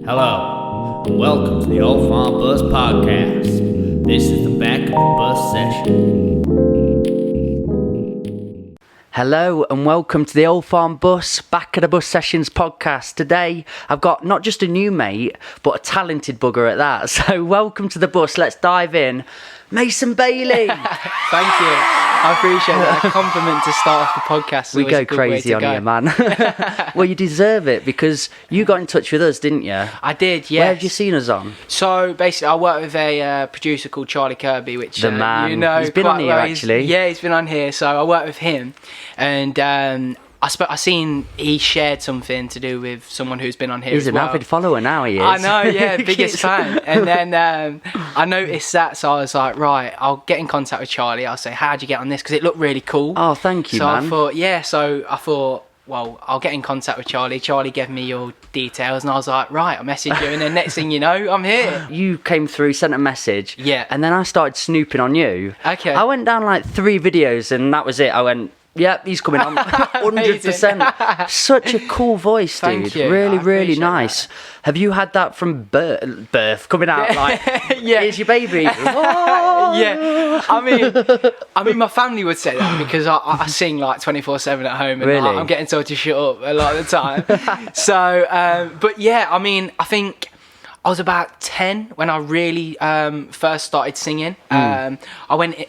Hello, and welcome to the Old Farm Bus Podcast. This is the back of the bus session. Hello and welcome to the Old Farm Bus Back of the Bus Sessions podcast. Today I've got not just a new mate, but a talented bugger at that. So welcome to the bus. Let's dive in. Mason Bailey. Thank you. I appreciate that. A compliment to start off the podcast. We go crazy on you, man. Well, you deserve it because you got in touch with us, didn't you? I did, yes. Where have you seen us on? So basically, I work with a producer called Charlie Kirby, which The man. you know, He's been quite on here, well. actually. He's been on here. So I work with him, and I seen he shared something to do with someone who's been on here. He's as an well. avid follower now, he is. I know, yeah, biggest fan. And then I noticed that, so I was like, right, I'll get in contact with Charlie. I'll say, how'd you get on this? Because it looked really cool. Oh, thank you, so man. I thought, well, I'll get in contact with Charlie. Charlie gave me your details, and I was like, right, I'll message you. And then next thing you know, I'm here. You came through, sent a message. Yeah. And then I started snooping on you. Okay. I went down like 3 videos and that was it. I went, yep, he's coming on. 100%. Such a cool voice, dude. Thank you. Really, I really appreciate nice. Have you had that from birth coming out like, Yeah. here's your baby? Yeah, I mean, my family would say that because I sing like 24/7 at home, and Really? I'm getting told to shut up a lot of the time. So, but yeah, I mean, I think I was about 10 when I really first started singing. I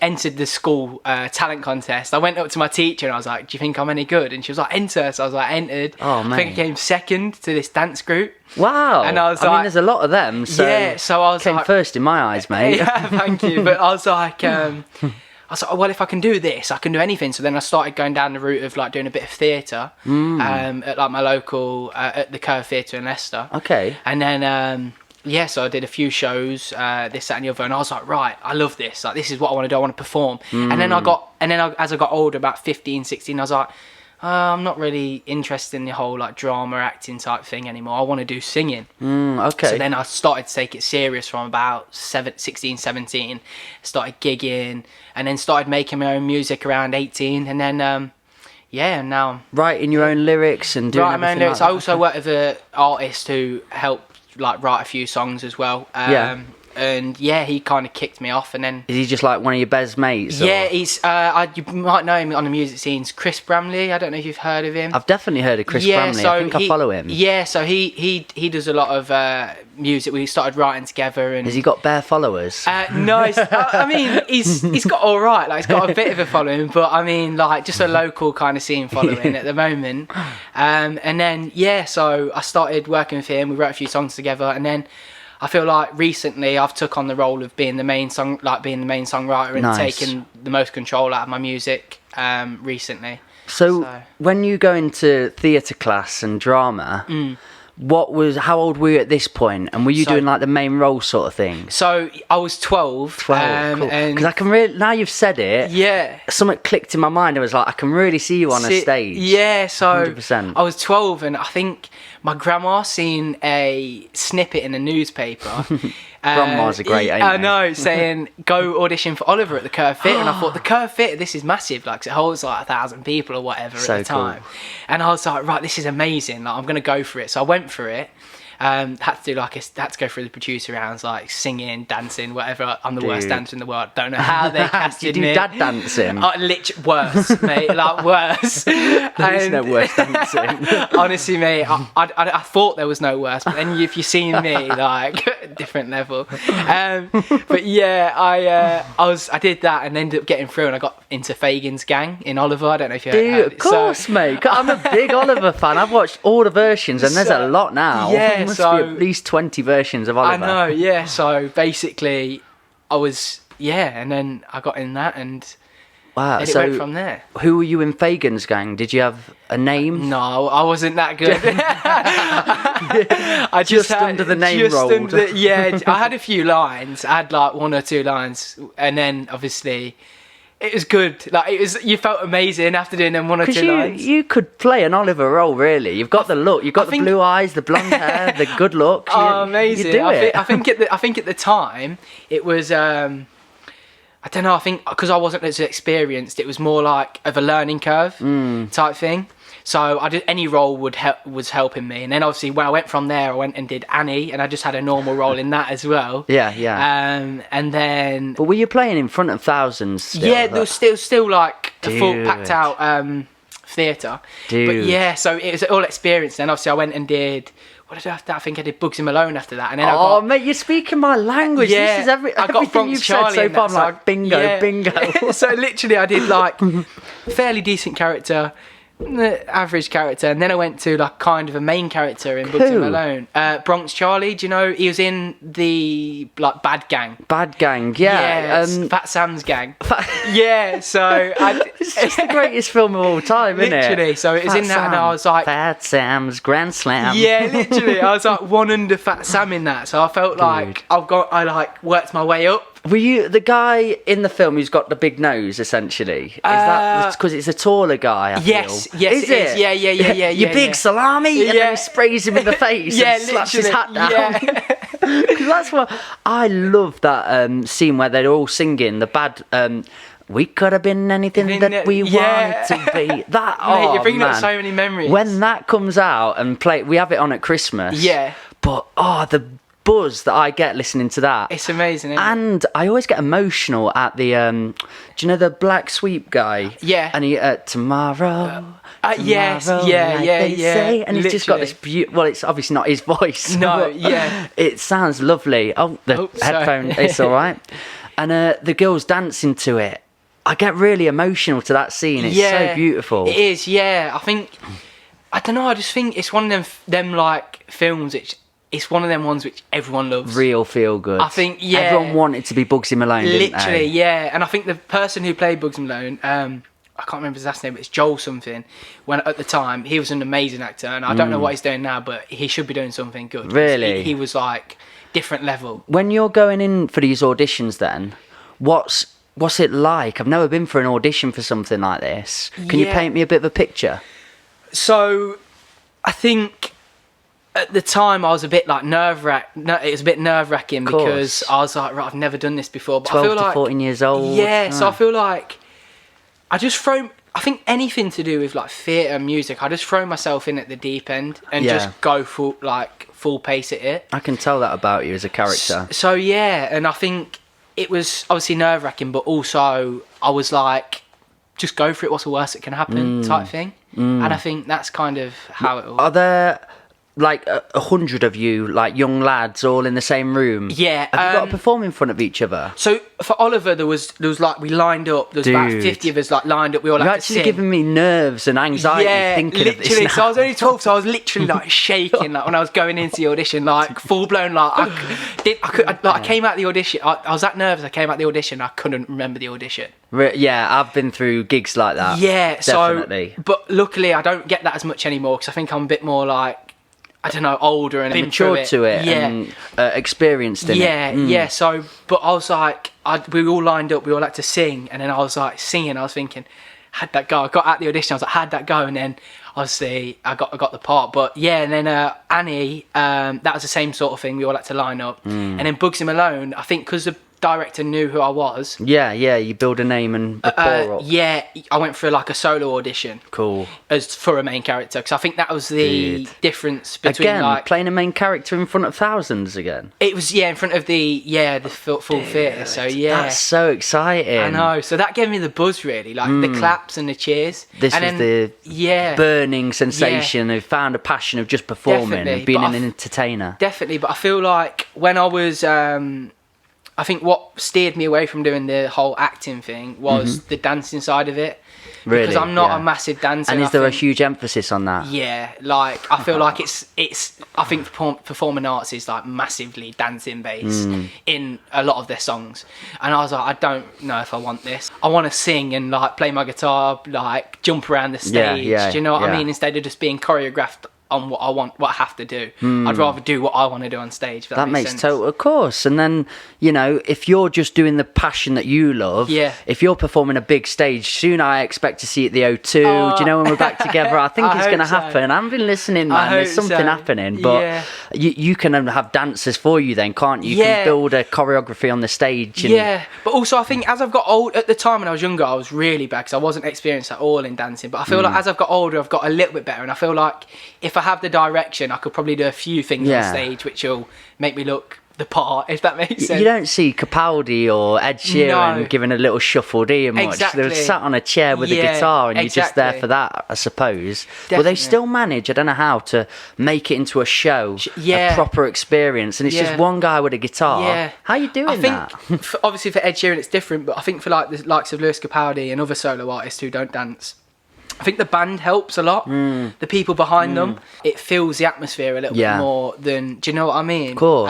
entered the school talent contest. I went up to my teacher and I was like, "Do you think I'm any good?" And she was like, "Enter." So I was like, "Entered." Oh, I think I mate. came second to this dance group. Wow. And I was mean, like- there's a lot of them. So Yeah, so I was came like- first in my eyes, mate. Yeah, thank you. But I was like, oh, well, if I can do this, I can do anything. So then I started going down the route of like doing a bit of theatre at like my local at the Curve Theatre in Leicester. Okay. And then so I did a few shows, this, that, and the other, and I was like, right, I love this. Like, this is what I want to do. I want to perform. And then as I got older, about 15, 16, I was like, I'm not really interested in the whole like drama acting type thing anymore. I want to do singing. Okay. So then I started to take it serious from about 16, 17, started gigging, and then started making my own music around 18, and then, and now Writing your own lyrics and doing writing my own everything lyrics. like I that. also work with an artist who helped like write a few songs as well. Yeah. And yeah, he kind of kicked me off, and then Is he just like one of your best mates? or- yeah, he's you might know him on the music scenes, Chris Bramley. I don't know if you've heard of him. I've definitely heard of Chris Bramley. I think I follow him. Yeah, so he does a lot of music. We started writing together, and Has he got bare followers? no, I mean he's got all right. Like, he's got a bit of a following, but I mean like just a local kind of scene following at the moment. And then so I started working with him. We wrote a few songs together, and then I feel like recently I've took on the role of being the main songwriter and Nice. taking the most control out of my music recently. So, So- when you go into theatre class and drama, how old were you at this point? And were you So- doing like the main role sort of thing? So I was 12. 12, cool. And Because I can really, now you've said it, yeah. something clicked in my mind. I was like, I can really see you on a stage. Yeah, so 100%. I was 12, and I think my grandma seen a snippet in the newspaper. Grandmas are great, ain't I they? know, saying go audition for Oliver at the Curve Theatre, and I thought the Curve Theatre, this is massive, like 'cause it holds like 1,000 people or whatever So at the cool. time. And I was like, right, this is amazing. Like, I'm gonna go for it. So I went for it. Had to go through the producer rounds, like singing, dancing, whatever. I'm the worst Dude. dancer in the world. Don't know how they Did casted you me. do dad dancing? Literally worse, mate. Like worse. There's no worse dancing. Honestly, mate, I thought there was no worse, but then if you seen me, like different level. But yeah, I did that and ended up getting through, and I got into Fagan's Gang in Oliver. I don't know if you Dude, heard of it. course, mate. I'm a big Oliver fan. I've watched all the versions, and there's a lot now. Yeah, There must so- be at least 20 versions of Oliver. I know, yeah. So basically, I was and then I got in that, and Wow. then it went from there. Who were you in Fagan's Gang? Did you have a name? No, I wasn't that good. I Just under the name just rolled. I had a few lines. I had like 1 or 2 lines, and then obviously it was good. Like, you felt amazing after doing them 1 or 2 Because lines. you could play an Oliver role, really. You've got the look. You've got the think- blue eyes, the blonde hair, the good looks. Oh, amazing! You do it. I think at the time it was. I don't know. I think because I wasn't as experienced, it was more like of a learning curve type thing. So I did any role was helping me, and then obviously when I went from there, I went and did Annie, and I just had a normal role in that as well. Yeah. And then But were you playing in front of thousands? Still? yeah, there was still like a full Dude. packed out theatre. Dude. But yeah, so it was all experience. Then obviously I went and did. What did I have to? I think I did Bugsy Malone after that, and then I Oh, got, mate, you're speaking my language. Yeah, This is I got everything Bronx you've Charlie said so in far. that, I'm so like, bingo, yeah. bingo. So literally, I did like fairly decent character, average character, and then I went to like kind of a main character in Bugsy Who? Malone. Bronx Charlie, do you know? He was in the like Bad Gang. Bad Gang, yeah. it's Fat Sam's gang. Yeah, so It's just the greatest film of all time, isn't it? literally. So it was in that, and I was like, Fat Sam's Grand Slam. yeah, literally. I was like one under Fat Sam in that, so I felt like I like worked my way up. Were you the guy in the film who's got the big nose, essentially? Is that because it's a taller guy? I Yes, feel. yes, is it is. Yeah. You big yeah. salami, and Yeah. then he sprays him in the face Yeah, and slaps his hat literally, down. yeah. 'Cause that's what I love, that scene where they're all singing the bad. We could have been anything that we Yeah. wanted to be. That Mate, you're bringing man. up so many memories. When that comes out and play, we have it on at Christmas. Yeah. But the buzz that I get listening to that. It's amazing, isn't it? And I always get emotional at the do you know the Black Sweep guy? Yeah. And he tomorrow. Yes, tomorrow, yeah, like yeah, they yeah. say. And he's just got this Literally. well, it's obviously not his voice. No, but yeah. It sounds lovely. Oh, the Hope so. headphone, it's all right. And the girls dancing to it. I get really emotional to that scene. It's so beautiful. It is, yeah. I don't know, I just think it's one of them like films which it's one of them ones which everyone loves. Real feel good. I think, yeah. Everyone wanted to be Bugsy Malone, didn't Literally, they? yeah. And I think the person who played Bugsy Malone, I can't remember his last name, but it's Joel something. When at the time he was an amazing actor, and I don't know what he's doing now, but he should be doing something good. 'Cause Really? he was like different level. When you're going in for these auditions, then what's it like? I've never been for an audition for something like this. Can you Yeah. paint me a bit of a picture? So, I think at the time I was a bit like it was a bit nerve-wracking Course. because I was like, right, I've never done this before. But 12 I feel to like 14 years old. Yeah, so I Ah. feel like I think anything to do with like theatre and music, I just throw myself in at the deep end and Yeah. just go full pace at it. I can tell that about you as a character. So yeah, and I think it was obviously nerve-wracking, but also I was like, just go for it, what's the worst that can happen type thing. And I think that's kind of how it all... Are there like 100 of you, like young lads, all in the same room? Yeah, Have you got to perform in front of each other? So for Oliver, there was like we lined up. There was about Dude. 50 of us like lined up. We all You're had to actually sing. giving me nerves and anxiety thinking of this literally. now. So I was only 12, so I was literally like shaking, like when I was going into the audition, like full blown. Like I came out the audition. I was that nervous. I came out the audition. I couldn't remember the audition. Yeah, I've been through gigs like that. Yeah, definitely. So but luckily I don't get that as much anymore because I think I'm a bit more like, I don't know, older and been through matured to it Yeah. and experienced in it. Yeah. So, but I was like, we all lined up. We all had to sing, and then I was like singing. I was thinking, how'd that go? I got out the audition. I was like, how'd that go? And then obviously I got the part. But yeah, and then Annie, that was the same sort of thing. We all had to line up, and then Bugsy Malone. I think because the director knew who I was. Yeah, you build a name and rapport up. Yeah, I went for like a solo audition. Cool. As for a main character, because I think that was the Dude. difference between Again, like playing a main character in front of thousands again. it was in front of the full theatre. So yeah, That's so exciting. I know. So that gave me the buzz really, like the claps and the cheers. This and was the yeah, burning sensation of found a passion of just performing Definitely, and being but an entertainer. definitely. But I feel like when I was, I think what steered me away from doing the whole acting thing was the dancing side of it. Really? Because I'm not Yeah. a massive dancer. And is I there a think- huge emphasis on that? Yeah, like I feel like it's. I think performing arts is like massively dancing based in a lot of their songs, and I was like, I don't know if I want this. I want to sing and like play my guitar, like jump around the stage. Yeah, Do you know what I yeah. mean? Instead of just being choreographed on what I have to do. I'd rather do what I want to do on stage. If that makes sense. total, of course. And then, you know, if you're just doing the passion that you love, Yeah. if you're performing a big stage, soon I expect to see it at the O2. Do you know, when we're back together? I think I it's going to hope so. happen. I've been listening, I man. There's hope something so. happening. But Yeah. you can have dancers for you then, can't you? You Yeah. can build a choreography on the stage. And, Yeah, but also I think as I've got old, at the time when I was younger, I was really bad because I wasn't experienced at all in dancing. But I feel like as I've got older, I've got a little bit better, and I feel like if I have the direction, I could probably do a few things Yeah. on stage which will make me look the part, if that makes sense. You don't see Capaldi or Ed Sheeran No. giving a little shuffle, do you, much? Exactly. They're sat on a chair with a Yeah, guitar and you're just there exactly. for that, I suppose. But Definitely. they still manage, I don't know how, to make it into a show, Yeah. a proper experience. And it's just Yeah. one guy with a guitar. Yeah. How you doing I think, that? obviously for Ed Sheeran it's different, but I think for like the likes of Lewis Capaldi and other solo artists who don't dance, I think the band helps a lot. The people behind them, it fills the atmosphere a little Yeah. bit more than. Do you know what I mean? Of course.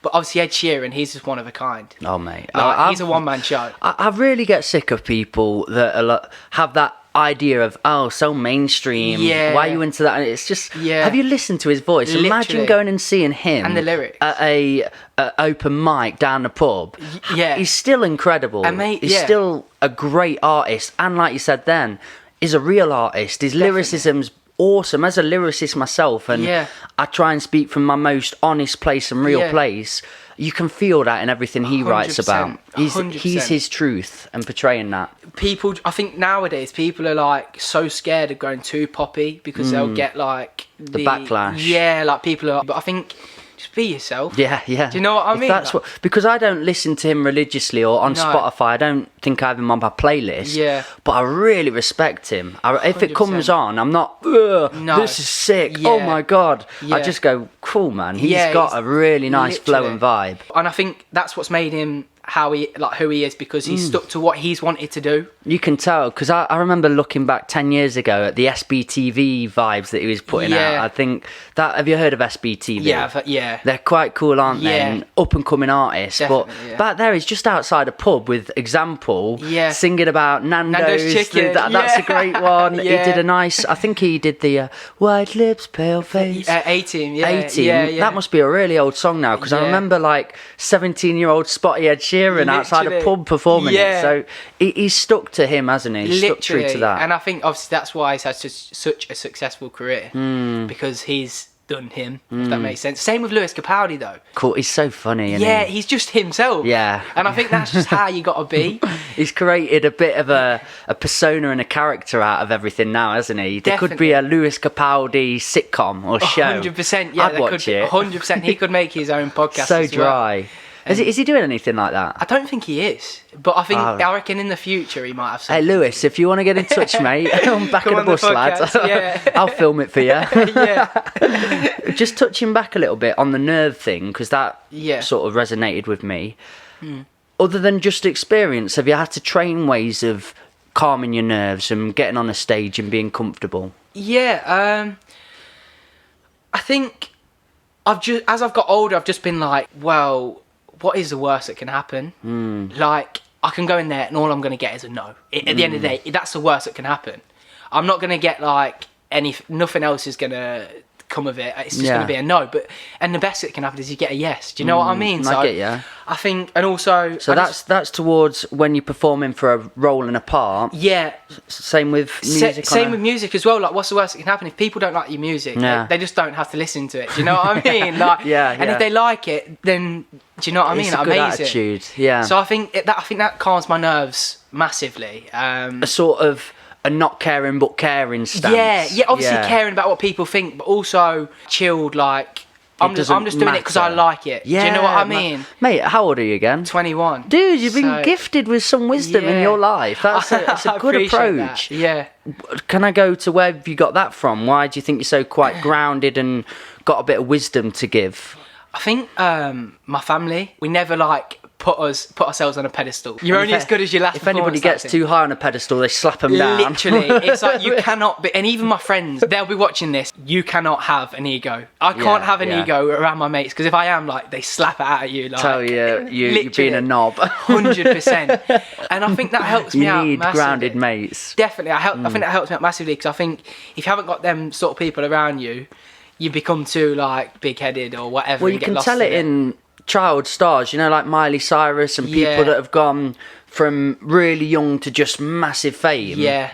But obviously Ed Sheeran, he's just one of a kind. Oh, mate. Like, he's a one-man show. I really get sick of people that have that idea of, oh, so mainstream. Yeah. Why are you into that? And it's just, Yeah. have you listened to his voice? Imagine Literally. going and seeing him And the lyrics. at a open mic down the pub. Yeah. He's still incredible. And mate, He's yeah. still a great artist. And like you said then, he's a real artist. His lyricism's awesome. As a lyricist myself, and Yeah. I try and speak from my most honest place and real Yeah. place. You can feel that in everything he writes about. 100%. He's his truth and portraying that. People, I think nowadays people are like so scared of going too poppy because they'll get like the backlash. Yeah, like people are. But I think just be yourself. Yeah, yeah. Do you know what I If mean? That's Like- what, because I don't listen to him religiously or on No. Spotify. I don't think I have him on my playlist. Yeah. But I really respect him. If it comes 100%. on, I'm not, "Ugh, No. this is sick. Oh Yeah. my God. I Yeah. just go, cool, man. He's Yeah, got he's a really nice flow and vibe. And I think that's what's made him who he is, because he's stuck to what he's wanted to do. You can tell, because I remember looking back 10 years ago at the SBTV vibes that he was putting Yeah. out. I think that, have you heard of SBTV? Yeah. They're quite cool, aren't they? Yeah. And up and coming artists. Definitely, but yeah. back there, he's just outside a pub with Example, Yeah. singing about Nando's. Nando's chicken, That's a yeah. great one. He Yeah. did a nice, I think he did the White Lips, Pale Face. 18, yeah. 18. Yeah, yeah. That must be a really old song now, because I Yeah. remember like 17-year-old spotty Ed Sheeran outside a Literally. pub performing it. Yeah. So he's stuck to him, hasn't he? He's stuck true to that. And I think obviously that's why he's had such a successful career, because he's done him, if that makes sense. Same with Lewis Capaldi though. Cool. He's so funny, isn't Yeah, he? he's just himself. Yeah. And I think that's just how you got to be. He's created a bit of a persona and a character out of everything now, hasn't he? There could be a Lewis Capaldi sitcom or show. 100%. Yeah, I'd there watch could be. it. 100%. He could make his own podcast. So as well. dry. Is he doing anything like that? I don't think he is, but I think Oh. I reckon in the future he might have Hey something. Lewis, if you want to get in touch, mate, I'm back Come at the on the bus, lad. podcast, yeah. I'll film it for you. Yeah. Just touching back a little bit on the nerve thing, because that Yeah. sort of resonated with me. Other than just experience, have you had to train ways of calming your nerves and getting on a stage and being comfortable? Yeah. I think as I've got older, I've just been like, well, what is the worst that can happen? Like, I can go in there and all I'm going to get is a no. At the end of the day, that's the worst that can happen. I'm not going to get like nothing else is going to come of it. It's just Yeah. going to be a no. And the best that can happen is you get a yes. Do you know what I mean? I get ya. I think, and also, So that's towards when you're performing for a role in a part. yeah. Same with music. Same with music as well. Like, what's the worst that can happen? If people don't like your music, Yeah. they just don't have to listen to it. Do you know what I mean? Like, Yeah, And yeah. if they like it, then do you know what I mean? It's a Like, good amazing. attitude. Yeah. So I think that calms my nerves massively. a sort of a not caring but caring stance. Yeah. Obviously caring about what people think, but also chilled. Like I'm just doing it because I matter. like it. Yeah, Do you know what I mean? Mate, how old are you again? 21. Dude, you've been So- gifted with some wisdom in Yeah. your life. That's a I good appreciate approach. that. Yeah. Can I go to where have you got that from? Why do you think you're so quite grounded and got a bit of wisdom to give? I think my family, we never like put ourselves on a pedestal. You're only as good as your last If anybody performance, gets too high on a pedestal, they slap them down. Literally, it's like you cannot be, and even my friends, they'll be watching this. You cannot have an ego. I can't have an ego around my mates, because if I am, like, they slap it out at you. Like, Tell you're being a knob. 100%. And I think that helps me out. You need massively. grounded mates. Definitely, I think that helps me out massively, because I think if you haven't got them sort of people around you, you become too like big-headed or whatever. Well, you can tell it in child stars, you know, like Miley Cyrus and people that have gone from really young to just massive fame. Yeah.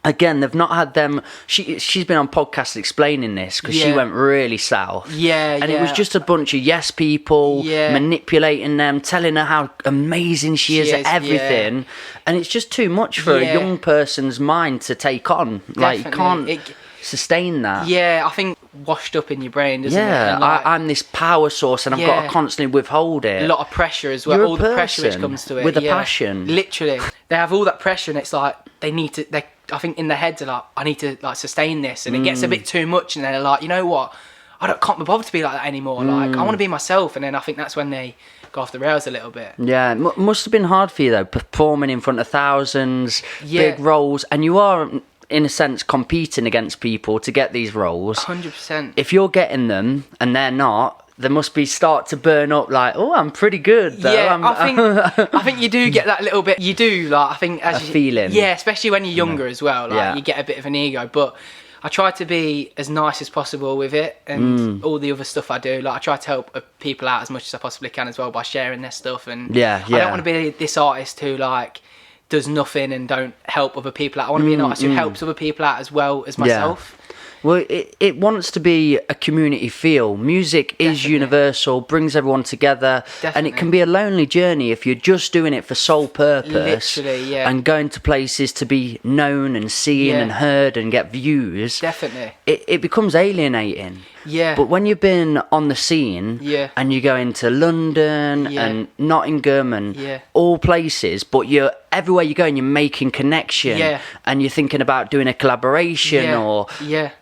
Again, they've not had them. She's been on podcasts explaining this, because she went really south. Yeah, and it was just a bunch of yes people manipulating them, telling her how amazing she is at everything, and it's just too much for a young person's mind to take on. Like, you can't sustain that. Yeah, I think washed up in your brain, doesn't it? Yeah, like, I'm this power source, and I've got to constantly withhold it. A lot of pressure as well. You're all the pressure which comes to it with a passion. Literally, they have all that pressure, and it's like they need to. I think in their heads are like, I need to like sustain this, and it gets a bit too much, and they're like, you know what? Can't be bothered to be like that anymore. Like, I want to be myself, and then I think that's when they go off the rails a little bit. Yeah, it must have been hard for you though, performing in front of thousands, big roles, and you are, in a sense, competing against people to get these roles. 100%. If you're getting them and they're not, they must be start to burn up. Like, oh, I'm pretty good though. Yeah, I think you do get that little bit. You do, like, I think as feeling. Yeah, especially when you're younger as well. Like, you get a bit of an ego, but I try to be as nice as possible with it, and all the other stuff I do. Like, I try to help people out as much as I possibly can as well by sharing their stuff. And I don't want to be this artist who like does nothing and don't help other people out. I want to be an artist who helps other people out as well as myself. Well, it wants to be a community feel. Music is universal, brings everyone together, and it can be a lonely journey if you're just doing it for sole purpose. Literally, and going to places to be known and seen and heard and get views. Definitely. It becomes alienating. Yeah. But when you've been on the scene and you go into London and Nottingham and all places, but you're everywhere you go and you're making connection and you're thinking about doing a collaboration or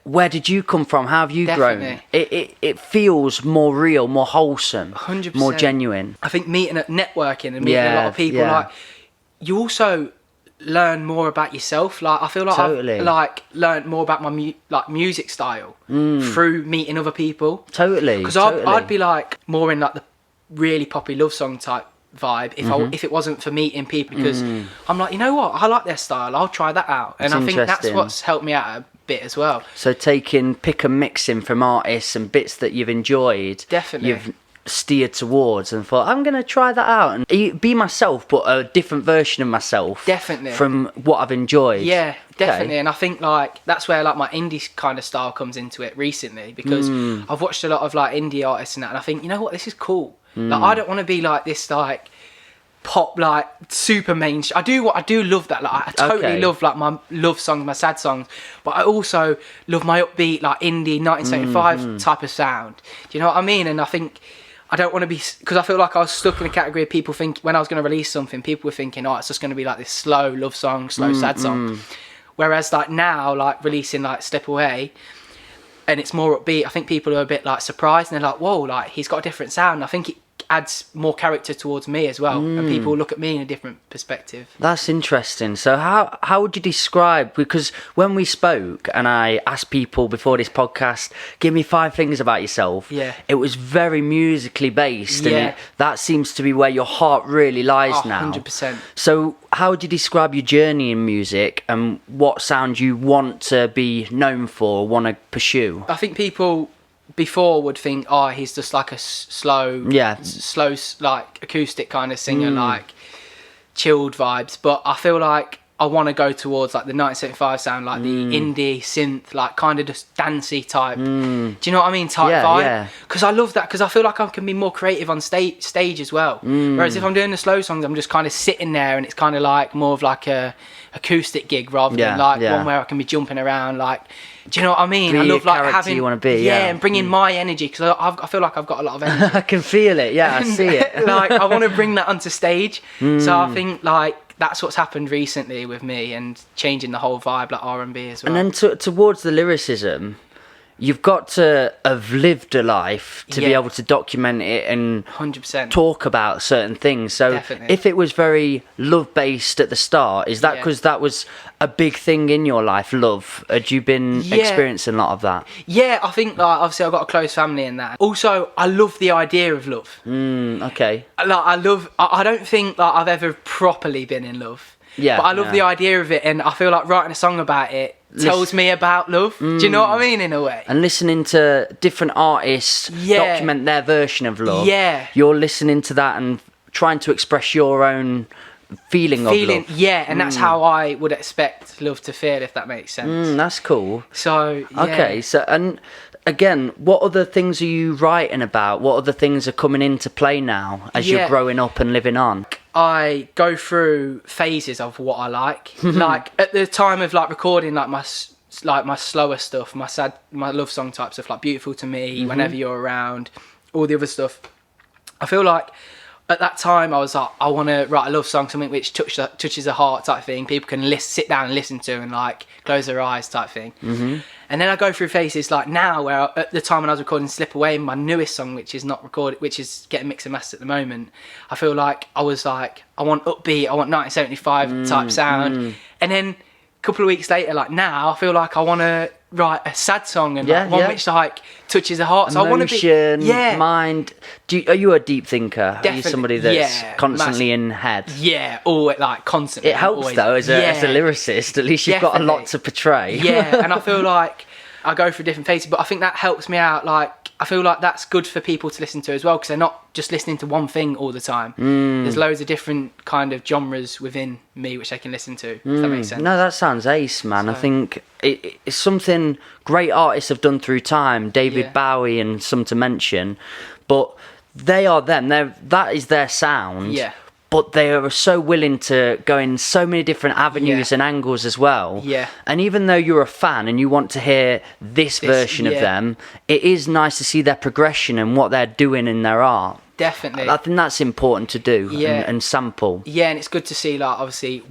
where did you come from? How have you grown? It feels more real, more wholesome, 100%. more genuine. I think networking and meeting a lot of people, like, you also learn more about yourself. Like, I feel like I've like learned more about my music style through meeting other people. Because I'd be like more in like the really poppy love song type vibe if it wasn't for meeting people, because I'm like, you know what, I like their style, I'll try that out. And I think that's what's helped me out a bit as well. So pick and mixing from artists and bits that you've enjoyed, definitely you've steered towards and thought, I'm going to try that out and be myself, but a different version of myself, definitely, from what I've enjoyed. Yeah, definitely. And I think like that's where like my indie kind of style comes into it recently, because I've watched a lot of like indie artists and that, and I think, you know what, this is cool. Like, I don't want to be like this like pop, like super mainstream. I do love that. Like, I totally love like my love songs, my sad songs, but I also love my upbeat like indie 1975 type of sound. Do you know what I mean? And I think I don't want to be, because I feel like I was stuck in a category of people think when I was going to release something, people were thinking, oh, it's just going to be like this slow love song, slow sad song. Whereas like now, like releasing like Step Away, and it's more upbeat, I think people are a bit like surprised, and they're like, whoa, like he's got a different sound. I think it adds more character towards me as well, and people look at me in a different perspective. That's interesting. So how would you describe, because when we spoke and I asked people before this podcast, give me 5 things about yourself, it was very musically based, and that seems to be where your heart really lies now. 100%. So how would you describe your journey in music and what sound you want to be known for, want to pursue? I think people before would think, oh, he's just like a slow like acoustic kind of singer, like chilled vibes. But I feel like I want to go towards like the 1975 sound, like the indie synth, like kind of just dancey type. Do you know what I mean? Type vibe. Because I love that, because I feel like I can be more creative on stage as well. Whereas if I'm doing the slow songs, I'm just kind of sitting there, and it's kind of like more of like a acoustic gig rather than like one where I can be jumping around. Like, do you know what I mean? I love like having you want to be, and bringing my energy, because I feel like I've got a lot of energy. I can feel it. Yeah, I see it. Like, I want to bring that onto stage. So I think like that's what's happened recently with me, and changing the whole vibe, like R&B as well. And then towards the lyricism, you've got to have lived a life to be Yeah. able to document it and 100%. talk about certain things. So Definitely. if it was very love based at the start, is that Yeah. because that was a big thing in your life, love? Had you been Yeah. experiencing a lot of that? Yeah, I think like obviously I've got a close family in that. Also, I love the idea of love. Okay. Like I don't think like I've ever properly been in love. Yeah, But I love yeah. the idea of it, and I feel like writing a song about it tells me about love. Do you know what I mean, in a way? And listening to different artists Yeah. document their version of love. Yeah. You're listening to that and trying to express your own feeling of love. Yeah, and that's how I would expect love to feel, if that makes sense. That's cool. So yeah. Okay, so and again, what other things are you writing about? What other things are coming into play now as you're Yeah. growing up and living on? I go through phases of what I like. Like at the time of like recording like my slower stuff, my love song type stuff, like Beautiful to Me, Whenever You're Around, all the other stuff. I feel like at that time I was like, I want to write a love song, something which touches the heart type thing. People can sit down and listen to and like close their eyes type thing. And then I go through phases like now where at the time when I was recording Slip Away, my newest song, which is not recorded, which is getting mixed and mastered at the moment, I feel like I was like, I want upbeat, I want 1975 type sound. And then a couple of weeks later, like now, I feel like I want to write a sad song and Yeah, like one yeah. which like touches the heart. So I want to be, Emotion, mind. Are you a deep thinker? Are you Definitely, somebody that's yeah, constantly in head? yeah, or like constantly. It helps always, though as a yeah. lyricist. At least you've got a lot Definitely. to portray. Yeah, and I feel like I go through different phases, but I think that helps me out. Like, I feel like that's good for people to listen to as well, because they're not just listening to one thing all the time. There's loads of different kind of genres within me which they can listen to, if that makes sense. No, that sounds ace, man. I think it's something great artists have done through time. David Yeah. Bowie and some to mention, but they are them. That is their sound. Yeah. But they are so willing to go in so many different avenues Yeah. and angles as well. Yeah. And even though you're a fan and you want to hear this version of yeah. them, it is nice to see their progression and what they're doing in their art. Definitely. I think that's important to do Yeah. and sample. Yeah, and it's good to see, like, obviously,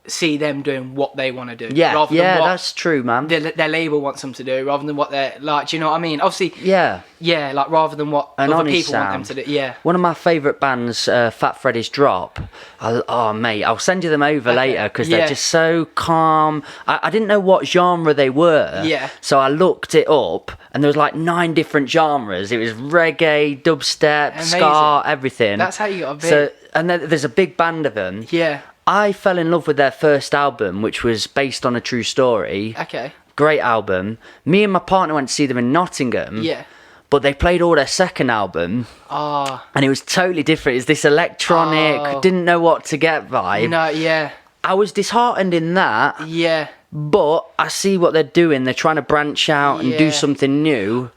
see them doing what they want to do. Yeah, rather yeah, than what that's true, man. their label wants them to do, rather than what they're, like, do you know what I mean? Obviously, Yeah. yeah, like, rather than what An other honest people want them sound. to do. Yeah. One of my favourite bands, Fat Freddy's Drop. Oh, mate, I'll send you them over Okay. later because Yeah. they're just so calm. I didn't know what genre they were. Yeah. So I looked it up and there was like 9 different genres. It was reggae, dubstep, Amazing. ska, everything. That's how you got a bit. So, and then there's a big band of them. Yeah. I fell in love with their first album, which was based on a true story. Okay. Great album. Me and my partner went to see them in Nottingham. Yeah. But they played all their second album. Ah. And it was totally different. It's this electronic, Oh. didn't know what to get vibe. No. Yeah. I was disheartened in that, Yeah. but I see what they're doing. They're trying to branch out and do Yeah. something new.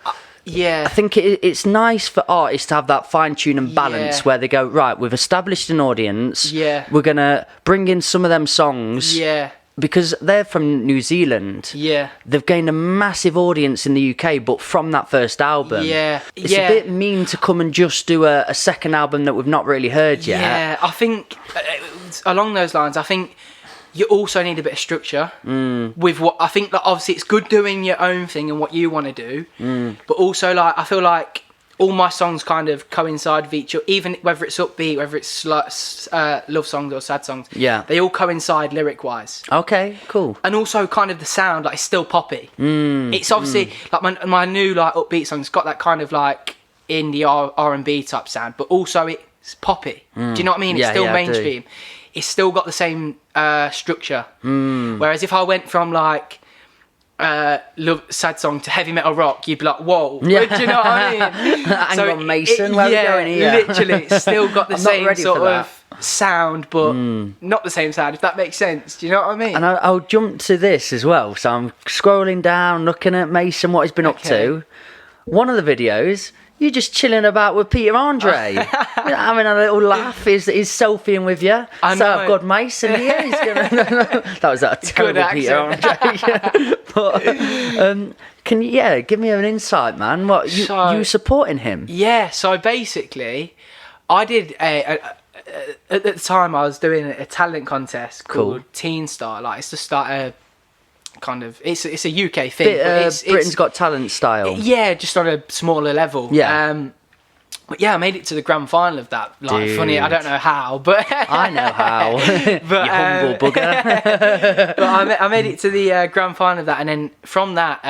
Yeah. I think it's nice for artists to have that fine tune and balance Yeah. where they go, right, we've established an audience. Yeah. We're going to bring in some of them songs. Yeah. Because they're from New Zealand. Yeah. They've gained a massive audience in the UK, but from that first album. Yeah. It's Yeah. a bit mean to come and just do a second album that we've not really heard yet. Yeah. I think along those lines, I think you also need a bit of structure with what I think. Like, obviously, it's good doing your own thing and what you want to do, but also like I feel like all my songs kind of coincide with each other, even whether it's upbeat, whether it's love songs or sad songs. Yeah. They all coincide lyric wise. Okay, cool. And also kind of the sound, like it's still poppy. It's obviously like my new like upbeat song's got that kind of like indie R&B type sound, but also it's poppy. Do you know what I mean? Yeah, It's still yeah, I do. mainstream. It's still got the same structure. Whereas if I went from like love sad song to heavy metal rock, you'd be like, whoa. Yeah. Do you know what I mean? Hang on, Mason, where are we yeah, going here? literally, it's still got the I'm not same ready sort for that. of sound, but not the same sound, if that makes sense. Do you know what I mean? And I'll jump to this as well. So I'm scrolling down, looking at Mason, what he's been up to. One of the videos, you're just chilling about with Peter Andre. You're having a little laugh. He's selfieing with you. I So know. I've got Mason here. He's gonna... that was a terrible Peter Andre. But can you, give me an insight, man? What you supporting him? Yeah, so basically, I did at the time I was doing a talent contest called Cool. Teen Star. Like, it's to start a kind of it's a UK thing. Bit, but Britain's Got Talent style. Yeah, just on a smaller level. Yeah. But yeah, I made it to the grand final of that. Like, funny, I don't know how, but I know how. But, you humble bugger. but I made it to the grand final of that, and then from that,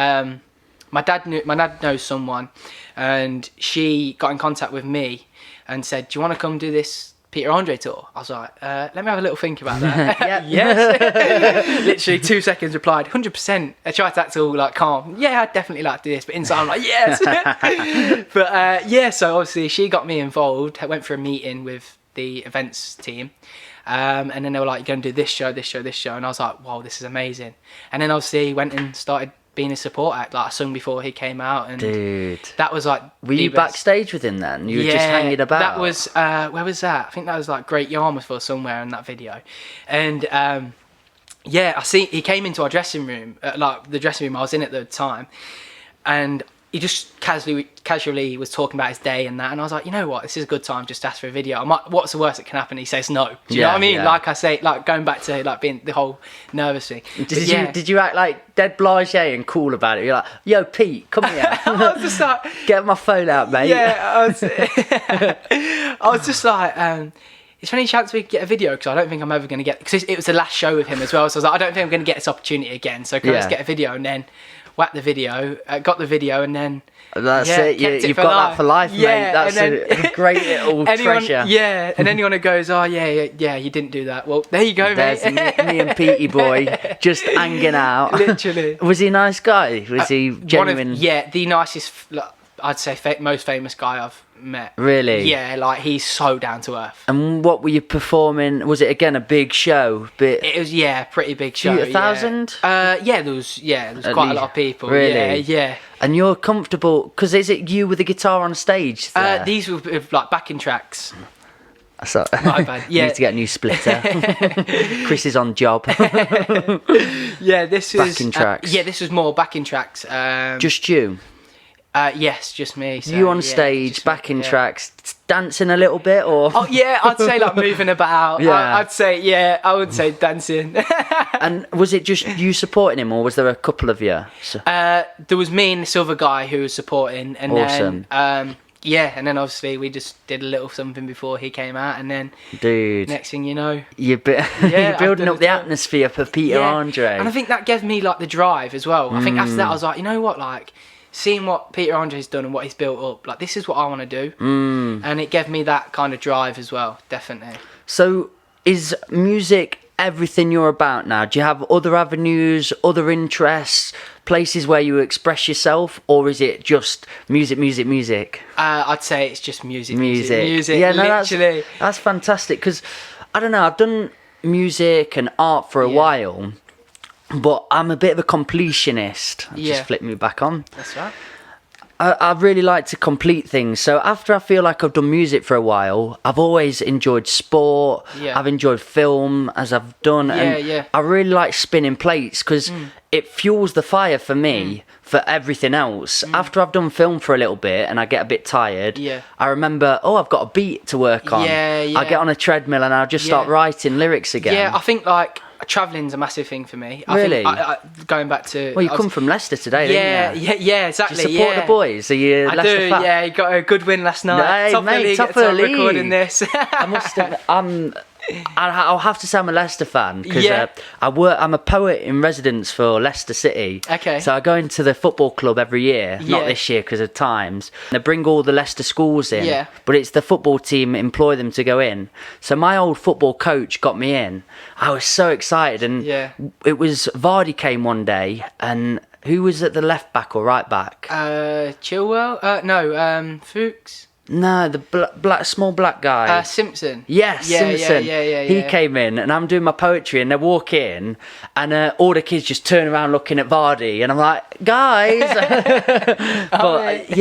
my dad knows someone, and she got in contact with me and said, "Do you want to come do this Peter Andre tour?" I was like, "Let me have a little think about that." Yes. Literally 2 seconds replied, 100%. I tried to act all like calm. Yeah, I'd definitely like to do this, but inside I'm like, yes. But yeah, so obviously she got me involved. I went for a meeting with the events team. And then they were like, "You're going to do this show, this show, this show." And I was like, "Wow, this is amazing." And then obviously went and started being a support act. Like, I sung before he came out, and Dude, that was like, were you backstage with him then? You were just hanging about? That was where was that? I think that was like Great Yarmouth or somewhere in that video. And yeah, I see he came into our dressing room, like the dressing room I was in at the time, and he just casually was talking about his day and that, and I was like, you know what, this is a good time just to ask for a video. What's the worst that can happen? He says no. Do you know what I mean? Yeah. Like I say, like going back to like being the whole nervous thing. Did you act like dead blasé and cool about it? You're like, "Yo, Pete, come here." I was just like, "Get my phone out, mate." Yeah, I was just like, is there any chance we could get a video? Because I don't think I'm ever going to get, because it was the last show with him as well, so I was like, I don't think I'm going to get this opportunity again, so can I just get a video? And then whacked the video, got the video, and then that's it. You've got that for life, mate. That's a great little treasure. Yeah, and anyone who goes, "Oh yeah, you didn't do that." Well, there you go, There's mate. me and Petey boy just hanging out. Literally. Was he a nice guy? Was he genuine? The nicest, I'd say, most famous guy I've met. Really? Yeah, like he's so down to earth. And what were you performing? Was it again a big show? It was pretty big show. 1,000? Yeah, there was quite a lot of people. Really? Yeah. And you're comfortable because is it you with the guitar on stage? There? These were like backing tracks. So, my bad. Yeah. Need to get a new splitter. Chris is on job. Yeah, this was backing tracks. This was more backing tracks. Just you. Yes, just me. So, you on stage, backing tracks, dancing a little bit, or? Oh yeah, I'd say like moving about. Yeah. I'd say I would say dancing. And was it just you supporting him, or was there a couple of you? There was me and this other guy who was supporting, and awesome. Then and then obviously we just did a little something before he came out, and then dude, next thing you know, you're building up the atmosphere for Peter Andre, and I think that gave me like the drive as well. I think after that I was like, you know what, like, seeing what Peter Andre's done and what he's built up, like, this is what I want to do. And it gave me that kind of drive as well, definitely. So is music everything you're about now? Do you have other avenues, other interests, places where you express yourself, or is it just music? I'd say it's just music. Yeah, no, literally. That's fantastic, because I don't know, I've done music and art for a while, but I'm a bit of a completionist. Just flip me back on. That's right. I really like to complete things. So after I feel like I've done music for a while, I've always enjoyed sport. Yeah. I've enjoyed film, as I've done. And I really like spinning plates because it fuels the fire for me for everything else. After I've done film for a little bit and I get a bit tired, I remember, I've got a beat to work on. I get on a treadmill and I'll just start writing lyrics again. Yeah, I think like travelling's a massive thing for me. Really? I going back to... Well, you come from Leicester today, didn't you? Yeah, exactly. Do you support the boys? Are you Leicester fan? Yeah, you got a good win last night. Top of the league. Recording this. I must admit, I'll have to say I'm a Leicester fan because I'm a poet in residence for Leicester City. Okay. So I go into the football club every year. Not this year because of times. They bring all the Leicester schools in. Yeah. But it's the football team employ them to go in. So my old football coach got me in. I was so excited, and it was Vardy came one day, and who was at the left back or right back? Chilwell? No, Fuchs. No, the small black guy. Simpson. Yes, Simpson. Yeah. He came in, and I'm doing my poetry, and they walk in, and all the kids just turn around looking at Vardy, and I'm like, guys. But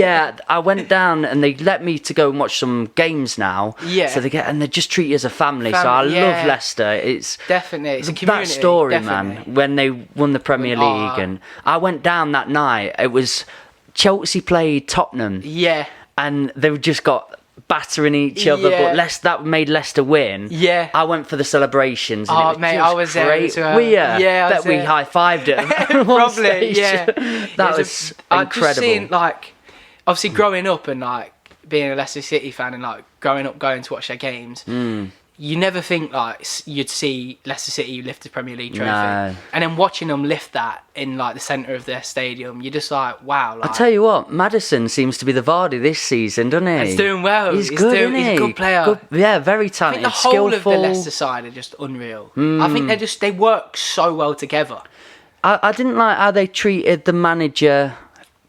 I went down, and they let me to go and watch some games now. Yeah. So they just treat you as a family. So I love Leicester. It's definitely it's a community. That story, definitely. man. When they won the Premier League, and I went down that night. It was Chelsea played Tottenham. Yeah. And they've just got battering each other, Yeah. but that made Leicester win. Yeah. I went for the celebrations. And Oh, it was mate, just I was there great. as well. Were you? Yeah, I Bet was we there. high-fived it. at one Probably, stage. yeah. That was I'd just incredible. seen, like, obviously growing up and like being a Leicester City fan and like growing up going to watch their games. You never think like you'd see Leicester City lift the Premier League trophy, No. and then watching them lift that in like the centre of their stadium, you're just like, wow. Like, I tell you what, Maddison seems to be the Vardy this season, doesn't he? he's doing well. He's good, isn't he's he? a good player. Good, yeah, very I talented. think the whole skillful. of the Leicester side are just unreal. I think they work so well together. I didn't like how they treated the manager.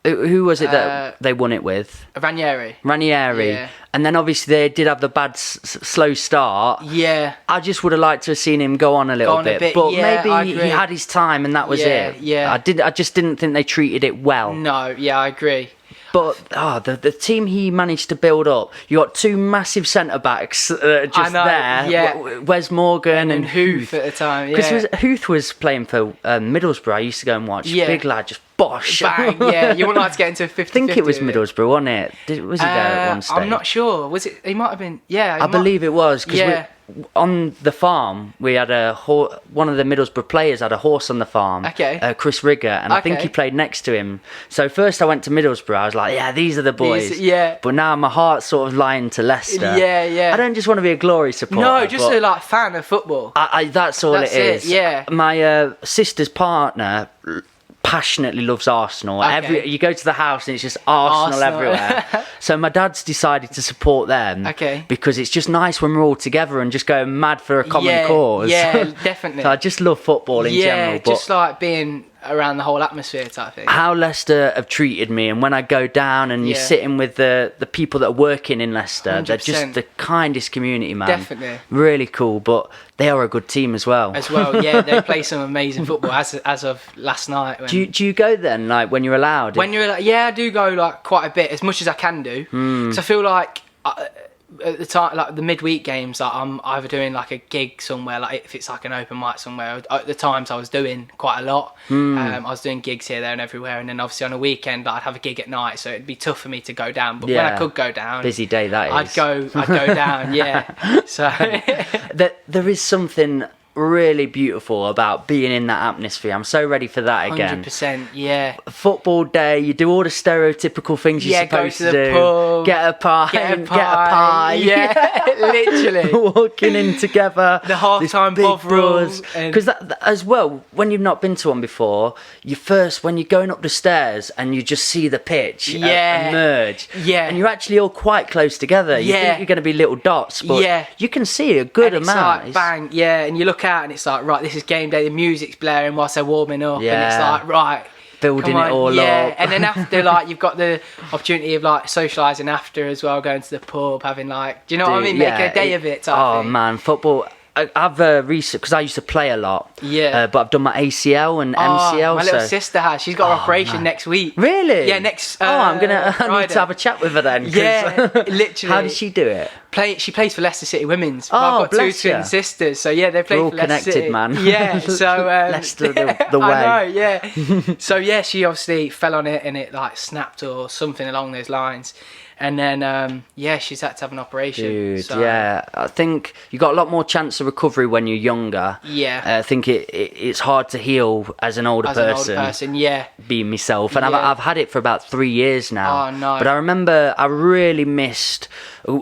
Who was it that they won it with? Ranieri. Ranieri. Yeah. And then obviously they did have the bad slow start. Yeah. I just would have liked to have seen him go on a little bit. But yeah, I maybe agree. he had his time and that was Yeah, it. yeah. I just didn't think they treated it well. No, yeah, I agree. But the team he managed to build up, you got two massive centre backs just I know, there. yeah. Wes Morgan and Huth at the time, Because yeah. Huth was playing for Middlesbrough. I used to go and watch. Yeah. Big lad, just bosh. Bang, yeah. You wouldn't like to get into a 50-50. I think it was Middlesbrough, wasn't it? Was he there at one stage? I'm not sure. Was it? He might have been. Yeah, I believe it was because Yeah. on the farm we had one of the Middlesbrough players had a horse on the farm. Okay. Chris Rigger, and I think Okay. he played next to him. So first I went to Middlesbrough. I was like, yeah, these are the boys. yeah. But now my heart's sort of lying to Leicester. Yeah, yeah. I don't just want to be a glory supporter. No, just but a like fan of football. that's all That's it is. it, yeah. My sister's partner passionately loves Arsenal. Okay. You go to the house and it's just Arsenal. Everywhere. So my dad's decided to support them. Okay. Because it's just nice when we're all together and just going mad for a common cause. Yeah, definitely. So I just love football in general. But just like being around the whole atmosphere type thing. how Leicester have treated me, and when I go down and you're Yeah. sitting with the people that are working in Leicester, they're 100%. just the kindest community, man. Definitely. Really cool, but they are a good team as well. As well, yeah, they play some amazing football as of last night. When, Do you go then, like when you're allowed? when you're like, yeah, I do go like quite a bit, as much as I can do. Because I feel like at the time, like the midweek games, like I'm either doing like a gig somewhere, like if it's like an open mic somewhere. At the times I was doing quite a lot. I was doing gigs here, there, and everywhere. And then obviously on a weekend, like, I'd have a gig at night, so it'd be tough for me to go down. But when Yeah. I could go down, Busy day that is. I'd go down, yeah. So There is something really beautiful about being in that atmosphere. I'm so ready for that again. 100%, yeah. Football day, you do all the stereotypical things you're Yeah, go supposed to the do. pub, Get a pie, Get a pie, yeah, literally. Walking in together. The half-time Bovril and- Because that as well, when you've not been to one before, when you're going up the stairs and you just see the pitch Yeah. emerge. Yeah. And you're actually all quite close together. You Yeah. think you're going to be little dots, but Yeah. you can see a good And it's amount. like bang, yeah, and you look out and it's like, right, this is game day, the music's blaring whilst they're warming up, and it's Yeah. like, right, Building come on, it all yeah. up. And then after, like, you've got the opportunity of like socialising after as well, going to the pub, having like, do you know what I mean, making a day of it type Oh thing. man, football. I've recent because I used to play a lot. Yeah. But I've done my ACL and MCL. My little so sister has. She's got an Oh, operation man. next week. Really? Yeah, next. I need Friday. to have a chat with her then. 'cause- Yeah, literally. How did she do it? She plays for Leicester City Women's. Oh, I've got two bless twin ya. sisters, so yeah, they play We're all for Leicester connected, City. man. Yeah, so Leicester the way. I know, yeah. So yeah, she obviously fell on it and it like snapped or something along those lines, and then yeah, she's had to have an operation. Dude, so, yeah. I think you got a lot more chance of recovery when you're younger. Yeah. I think it's hard to heal as an older As person. an older person, yeah. Being myself, and Yeah. I've had it for about 3 years now. Oh, no. But I remember I really missed.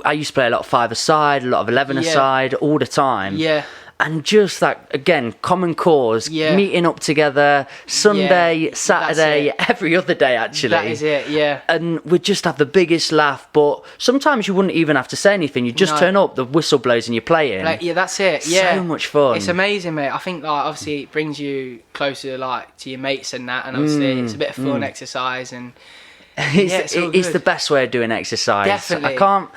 I used to play a lot of 5-a-side, a lot of 11-a-side, all the time. Yeah. And just that again, common cause, Yeah. meeting up together, Sunday, Yeah, Saturday, that's every other day actually. That is it, yeah. And we'd just have the biggest laugh, but sometimes you wouldn't even have to say anything. You just No. turn up, the whistle blows, and you're playing. Like, yeah, that's it. Yeah, So much fun. It's amazing, mate. I think like obviously it brings you closer like to your mates and that, and obviously it's a bit of fun exercise and it's, yeah, it's all it's good. the best way of doing exercise. Definitely. I can't.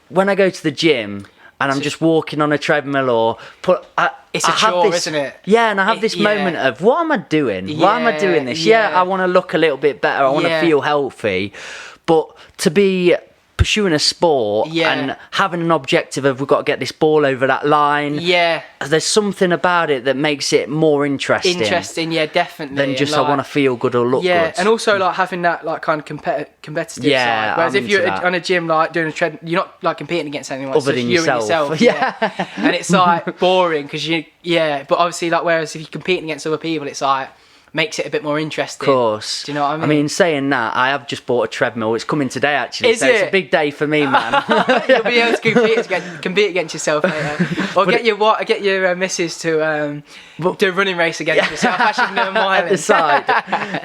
When I go to the gym and I'm just walking on a treadmill or It's a I have chore, this- isn't it? Yeah, and I have this Yeah. moment of what am I doing? Why am I Yeah, doing this? Yeah, yeah. I want to look a little bit better. I want to Yeah. feel healthy, but to be pursuing a sport and having an objective of we've got to get this ball over that line. Yeah. There's something about it that makes it more interesting. Yeah, definitely. Than just like, I want to feel good or look good. And also like having that like kind of competitive side. Whereas if you're on a gym like doing a tread, you're not like competing against anyone. Other than yourself. Yeah. And it's like boring because but obviously like whereas if you're competing against other people, it's like makes it a bit more interesting. Of course. Do you know what I mean? I mean, saying that, I have just bought a treadmill. It's coming today, actually. Is so it? It's a big day for me, man. You'll be able to compete against yourself later. Or get your missus to do a running race against yourself. Actually, no mile At the side.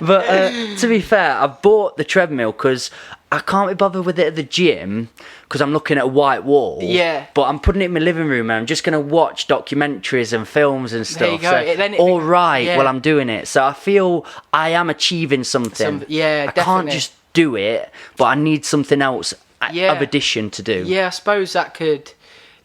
But to be fair, I bought the treadmill because I can't be bothered with it at the gym because I'm looking at a white wall. Yeah. But I'm putting it in my living room and I'm just going to watch documentaries and films and stuff. There you go. So, while I'm doing it. So I feel I am achieving something. I can't just do it, but I need something else of addition to do. Yeah, I suppose that could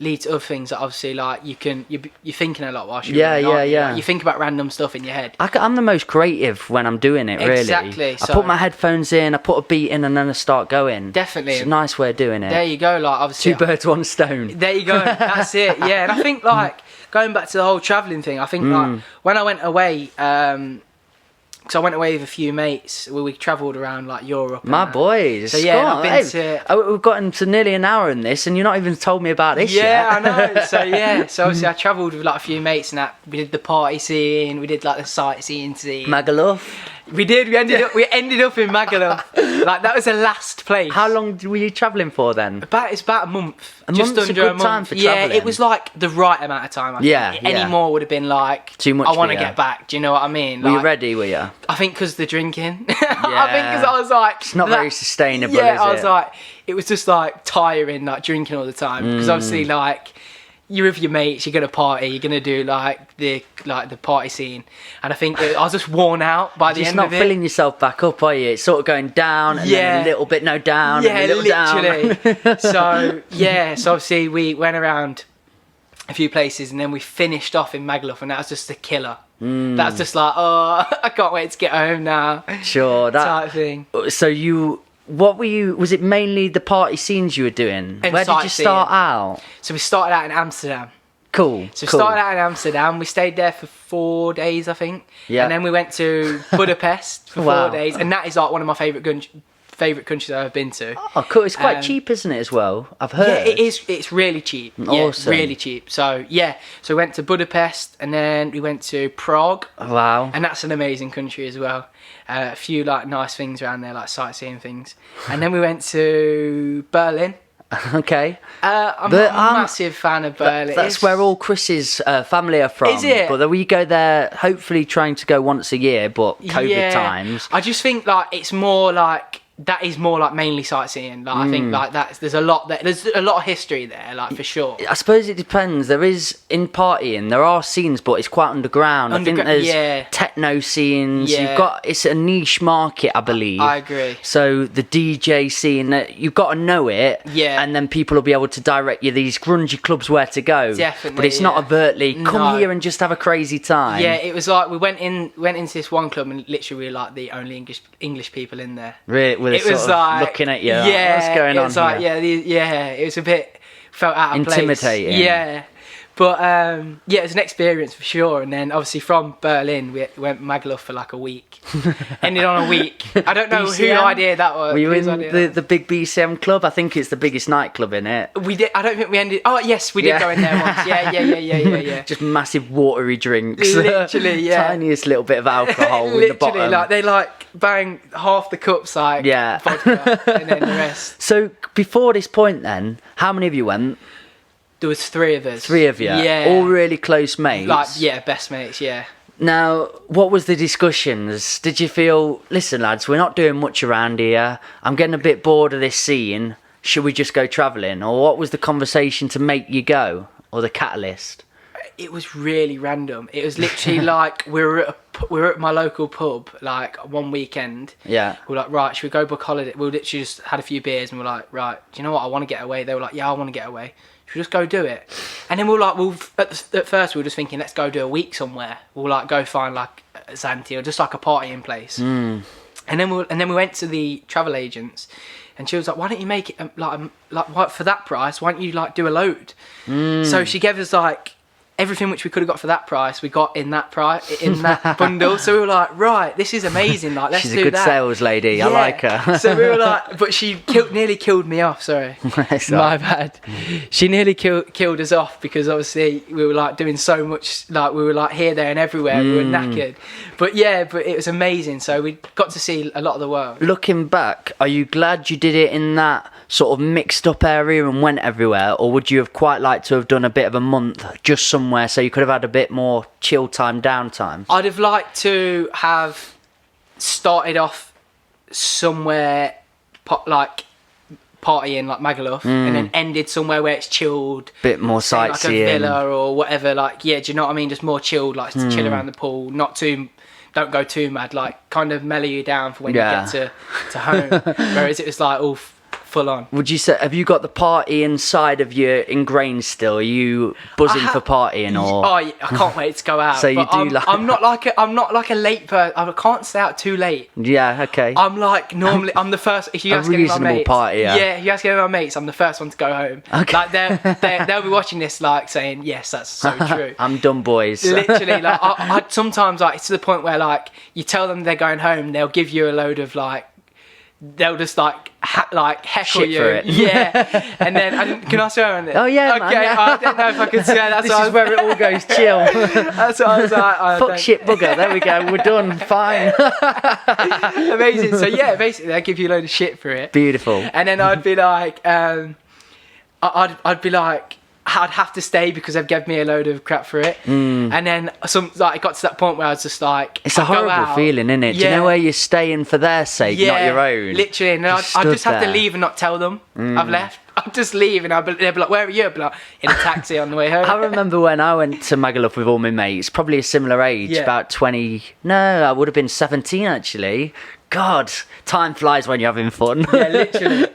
lead to other things that obviously like you're thinking a lot whilst you're running, aren't you? Like, you think about random stuff in your head. I'm the most creative when I'm doing it, really. Exactly. I put my headphones in, I put a beat in and then I start going. Definitely. It's a nice way of doing it. There you go, like obviously 2 birds, 1 stone. There you go, that's it. Yeah, and I think like going back to the whole travelling thing, I think like when I went away, because I went away with a few mates where we travelled around like Europe. My boys. So yeah, I've been we've gotten to nearly an hour in this and you're not even told me about this yet. Yeah, I know. So obviously I travelled with like a few mates and that. We did the party scene, we did like the sightseeing scene. Magaluf. We did. We ended up in Magaluf. Like that was the last place. How long were you travelling for then? It's about a month. Just under a good a month. time for travelling. travelling. It was like the right amount of time. I think. Any more would have been like too much. I want to get back. Do you know what I mean? Were you ready? Were you? I think because the drinking. I think because I was like, it's not very sustainable. Yeah, is I was it? like, it was just like tiring, like drinking all the time. Because obviously, like, you're with your mates, you're gonna party, you're gonna do like the party scene, and I think I was just worn out by the end of it. Just not filling yourself back up, are you? It's sort of going down and then a little bit down. Yeah, and a little literally. Down. so obviously we went around a few places and then we finished off in Magaluf, and that was just a killer. That was just like, oh, I can't wait to get home now. Sure, that type thing. So what were you? Was it mainly the party scenes you were doing? And where did you start out? So we started out in Amsterdam. Cool. So we started out in Amsterdam. We stayed there for 4 days, I think. Yeah. And then we went to Budapest for 4 days, and that is like one of my favourite countries I've ever been to. Oh, cool! It's quite cheap, isn't it? As well, I've heard. Yeah, it is. It's really cheap. Awesome. Yeah, really cheap. So yeah, so we went to Budapest, and then we went to Prague. Wow. And that's an amazing country as well. A few like nice things around there, like sightseeing things. And then we went to Berlin. Okay. I'm not a massive fan of Berlin. That's where all Chris's family are from. Is it? But we go there, hopefully trying to go once a year, but COVID times. I just think like it's more like that is more like mainly sightseeing. Like I think like there's a lot of history there, like for sure. I suppose it depends. There is in partying, there are scenes, but it's quite underground. I think there's techno scenes. Yeah. It's a niche market, I believe. I agree. So the DJ scene, you've got to know it, and then people will be able to direct you these grungy clubs where to go. Definitely, but it's not overtly come here and just have a crazy time. Yeah, it was like we went into this one club and literally we were like the only English people in there. Really. It was like looking at you. Yeah, what's going on like, here? It was a bit felt out of place. Intimidating. Yeah, but it was an experience for sure. And then obviously from Berlin we went Magaluf for like a week. Ended on a week. I don't know whose idea that was. Were you in the big BCM club? I think it's the biggest nightclub in it. We did. I don't think we ended. Oh yes, we did go in there once. Yeah. Just massive watery drinks. Literally, yeah. Tiniest little bit of alcohol in the bottom. Like they bang half the cups vodka and then the rest. So before this point then, how many of you went? There was 3 of us. 3 of you? Yeah. All really close mates? Best mates, yeah. Now, what was the discussions? Did you feel, listen lads, we're not doing much around here. I'm getting a bit bored of this scene. Should we just go travelling? Or what was the conversation to make you go? Or the catalyst? It was really random. It was literally like we were at my local pub like one weekend. Yeah. We were like, right, should we go book holiday? We literally just had a few beers and we're like, right, do you know what? I want to get away. They were like, yeah, I want to get away. Should we just go do it? And then we were like, at first we were just thinking, let's go do a week somewhere. We'll like go find like Zante or just like a partying place. And then we went to the travel agents And she was like, why don't you make it like for that price? Why don't you like do a load? So she gave us like everything which we could have got for that price, we got in that bundle. So we were like, right, this is amazing. Like, let's do that. She's a good sales lady. Yeah. I like her. So we were like, but she nearly killed me off. Sorry, my bad. She nearly killed us off because obviously we were like doing so much. Like we were like here, there, and everywhere. We were knackered. But it was amazing. So we got to see a lot of the world. Looking back, are you glad you did it in that sort of mixed up area and went everywhere, or would you have quite liked to have done a bit of a month just somewhere so you could have had a bit more chill time, downtime? I'd have liked to have started off somewhere like partying like Magaluf and then ended somewhere where it's chilled, Bit more say, like a sightseeing. villa or whatever. Like, do you know what I mean? Just more chilled, like chill around the pool, don't go too mad, like kind of mellow you down for when you get to home. Whereas it was like all full on. Would you say, have you got the party inside of you ingrained still? Are you buzzing for partying, or? Oh, I can't wait to go out. So you do I'm not like a late person. I can't stay out too late. Yeah, okay. I'm like normally I'm the first. If you ask any of my reasonable mates, partier. yeah, if you ask any of my mates, I'm the first one to go home. Okay. Like they'll be watching this, like saying, yes, that's so true. I'm done, boys. Literally, like I sometimes like it's to the point where like you tell them they're going home, they'll give you a load of like. They'll just like heckle Shit you, for it. yeah. And then can I swear on it? Oh yeah, okay. man, yeah. I don't know if I can swear. That's This is where it all goes chill. That's what I was like. Fuck shit bugger. There we go. We're done. Fine. Amazing. So yeah, basically they give you a load of shit for it. Beautiful. And then I'd be like, I'd be like, I'd have to stay because they've given me a load of crap for it. And then it got to that point where I was just like, It's a horrible feeling, isn't it? Do you know where you're staying for their sake, not your own? Literally. And I'd just have to leave and not tell them I've left. I'd just leave and they'd be like, where are you? I'd be like, in a taxi on the way home. I remember when I went to Magaluf with all my mates, probably a similar age, about 20. No, I would have been 17 actually. God, time flies when you're having fun. Yeah, literally.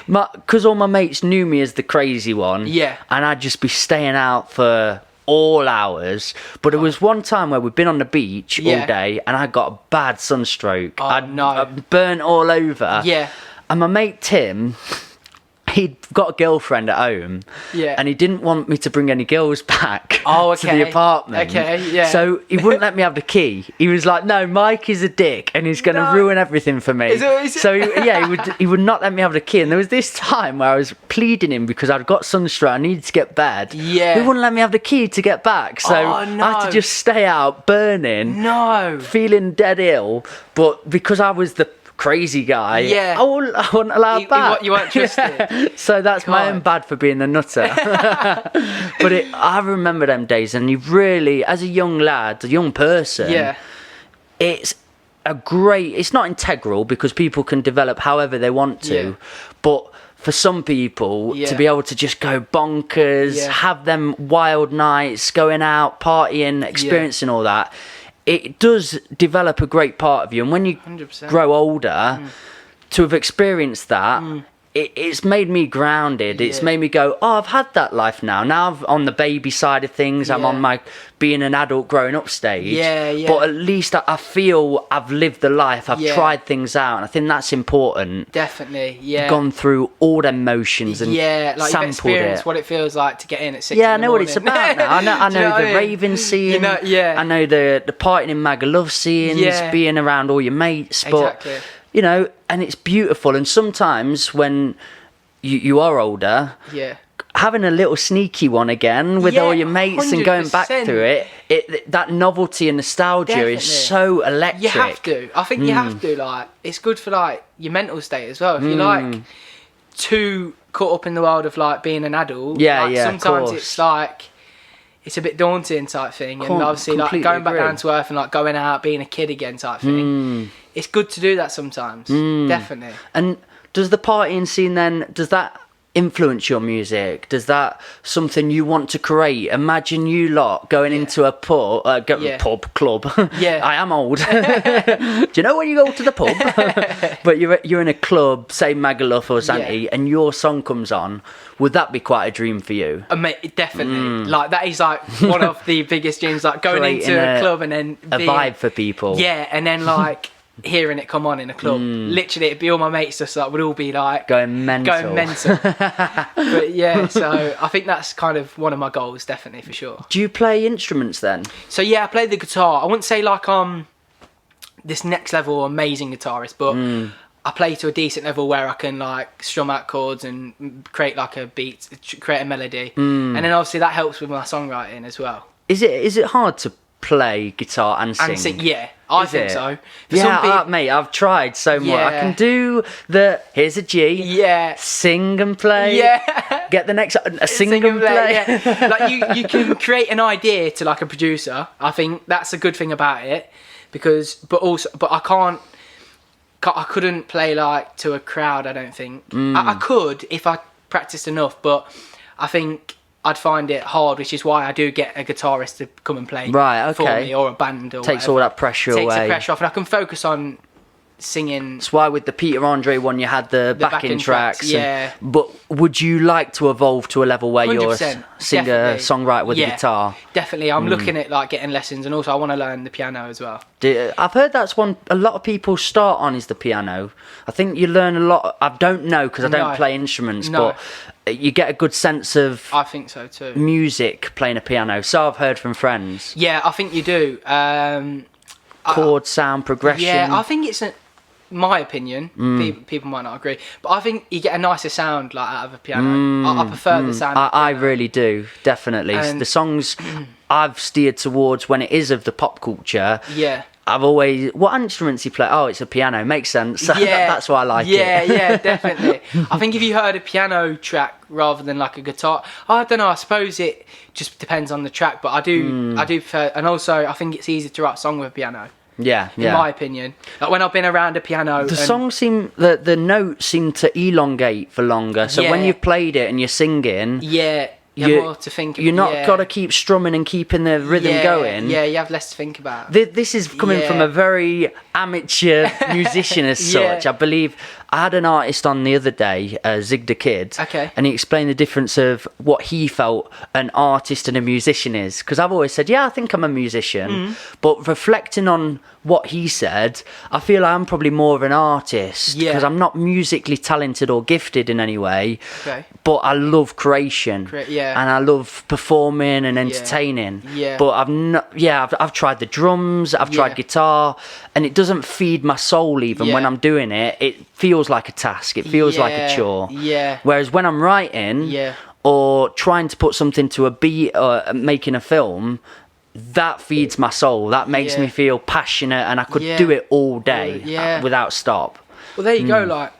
Because all my mates knew me as the crazy one. Yeah. And I'd just be staying out for all hours. But there was one time where we'd been on the beach all day and I got a bad sunstroke. I'd burnt all over. Yeah. And my mate Tim, he'd got a girlfriend at home, and he didn't want me to bring any girls back to the apartment. Okay, yeah. So he wouldn't let me have the key. He was like, "No, Mike is a dick, and he's going to ruin everything for me." So he would not let me have the key. And there was this time where I was pleading him because I'd got sunstroke, I needed to get bed. Yeah. He wouldn't let me have the key to get back, so I had to just stay out burning, feeling dead ill. But because I was the crazy guy, I wasn't allowed back. You weren't trusted. So that's my own bad for being a nutter. But I remember them days, and you really, as a young lad, a young person, it's not integral because people can develop however they want to, but for some people to be able to just go bonkers, have them wild nights, going out, partying, experiencing all that, it does develop a great part of you. And when you 100%. grow older, to have experienced that, it's made me grounded. It's made me go, oh, I've had that life now. Now I'm on the baby side of things. I'm on my being an adult growing up stage. But at least I feel I've lived the life. I've tried things out. And I think that's important. Definitely, Gone through all them motions and like you've sampled experienced it. what it feels like to get in at 6 I know what it's about now. I know the raving scene. I know the partying in Magaluf scenes, being around all your mates. But, and it's beautiful. And sometimes when you are older, having a little sneaky one again with all your mates 100%. And going back through it, that novelty and nostalgia is so electric. You have to. I think you have to. Like, it's good for like your mental state as well. If you're like too caught up in the world of like being an adult, sometimes it's like it's a bit daunting type thing. And obviously like going back down to earth and like going out, being a kid again type thing. It's good to do that sometimes. Definitely. And does the partying scene then, does that influence your music? Does that something you want to create? Imagine you lot going into a club. I am old. Do you know when you go to the pub? But you're in a club, say Magaluf or Zante, and your song comes on. Would that be quite a dream for you? Definitely. Like that is like one of the biggest dreams. Like going into a club and then a vibe for people. Yeah, and then like hearing it come on in a club. Literally, it'd be all my mates just like would all be like Going mental. But yeah, so I think that's kind of one of my goals, definitely, for sure. Do you play instruments then? So yeah, I play the guitar. I wouldn't say like this next level amazing guitarist, but I play to a decent level where I can like strum out chords and create like a beat, create a melody, and then obviously that helps with my songwriting as well. Is it hard to play guitar and sing? And sing, yeah, I think so. For Yeah, some people, mate, I've tried so much. I Yeah. can do here's a G, yeah, sing and play, yeah. get the next, sing and play. Yeah. Like you can create an idea to like a producer. I think that's a good thing about it, but I couldn't play like to a crowd. I don't think I could if I practiced enough, but I think I'd find it hard, which is why I do get a guitarist to come and play Right, for okay. me, or a band, or Takes whatever. all that pressure Takes away. the pressure off, and I can focus on singing. That's why with the Peter Andre one you had the backing backing tracks. tracks, yeah. But would you like to evolve to a level where you're a 100%, singer, definitely. songwriter with a Yeah, guitar? Definitely, I'm looking at like getting lessons, and also I want to learn the piano as well. I've heard that's one a lot of people start on is the piano. I think you learn a lot. I don't know because I don't No. play instruments, No. but you get a good sense of I think so too. music playing a piano. So I've heard from friends. Yeah, I think you do. Chord sound progression. Yeah, I think it's my opinion. People might not agree, but I think you get a nicer sound like out of a piano. I prefer the sound. I really do, definitely. And- The songs I've steered towards when it is of the pop culture. Yeah. I've always what instruments you play? Oh, it's a piano. Makes sense. Yeah, That's why I like it. Yeah, definitely. I think if you heard a piano track rather than like a guitar, I don't know. I suppose it just depends on the track, but I do prefer. And also, I think it's easier to write a song with a piano, Yeah, in yeah. my opinion. Like when I've been around a piano, The songs the notes seem to elongate for longer. So when Yeah. you've played it and you're singing, yeah, you have more to think. You're not yeah. got to keep strumming and keeping the rhythm yeah, going. Yeah, you have less to think about. This is coming from Yeah. a very amateur musician as Yeah. such. I believe I had an artist on the other day, Zig the Kid, Okay. and he explained the difference of what he felt an artist and a musician is. Because I've always said, yeah, I think I'm a musician, Mm. but reflecting on what he said, I feel I'm probably more of an artist Yeah. because I'm not musically talented or gifted in any way. Okay. But I love creation, yeah. and I love performing and entertaining. Yeah. But I've tried the drums, I've tried Yeah. guitar, and it doesn't feed my soul even when Yeah. I'm doing it. It feels like a task. It feels like a Yeah, chore. yeah. Whereas when I'm writing Yeah. or trying to put something to a beat or making a film, that feeds my soul. That makes Yeah. me feel passionate, and I could Yeah. do it all day Yeah. without stop. Well, there you go. Like,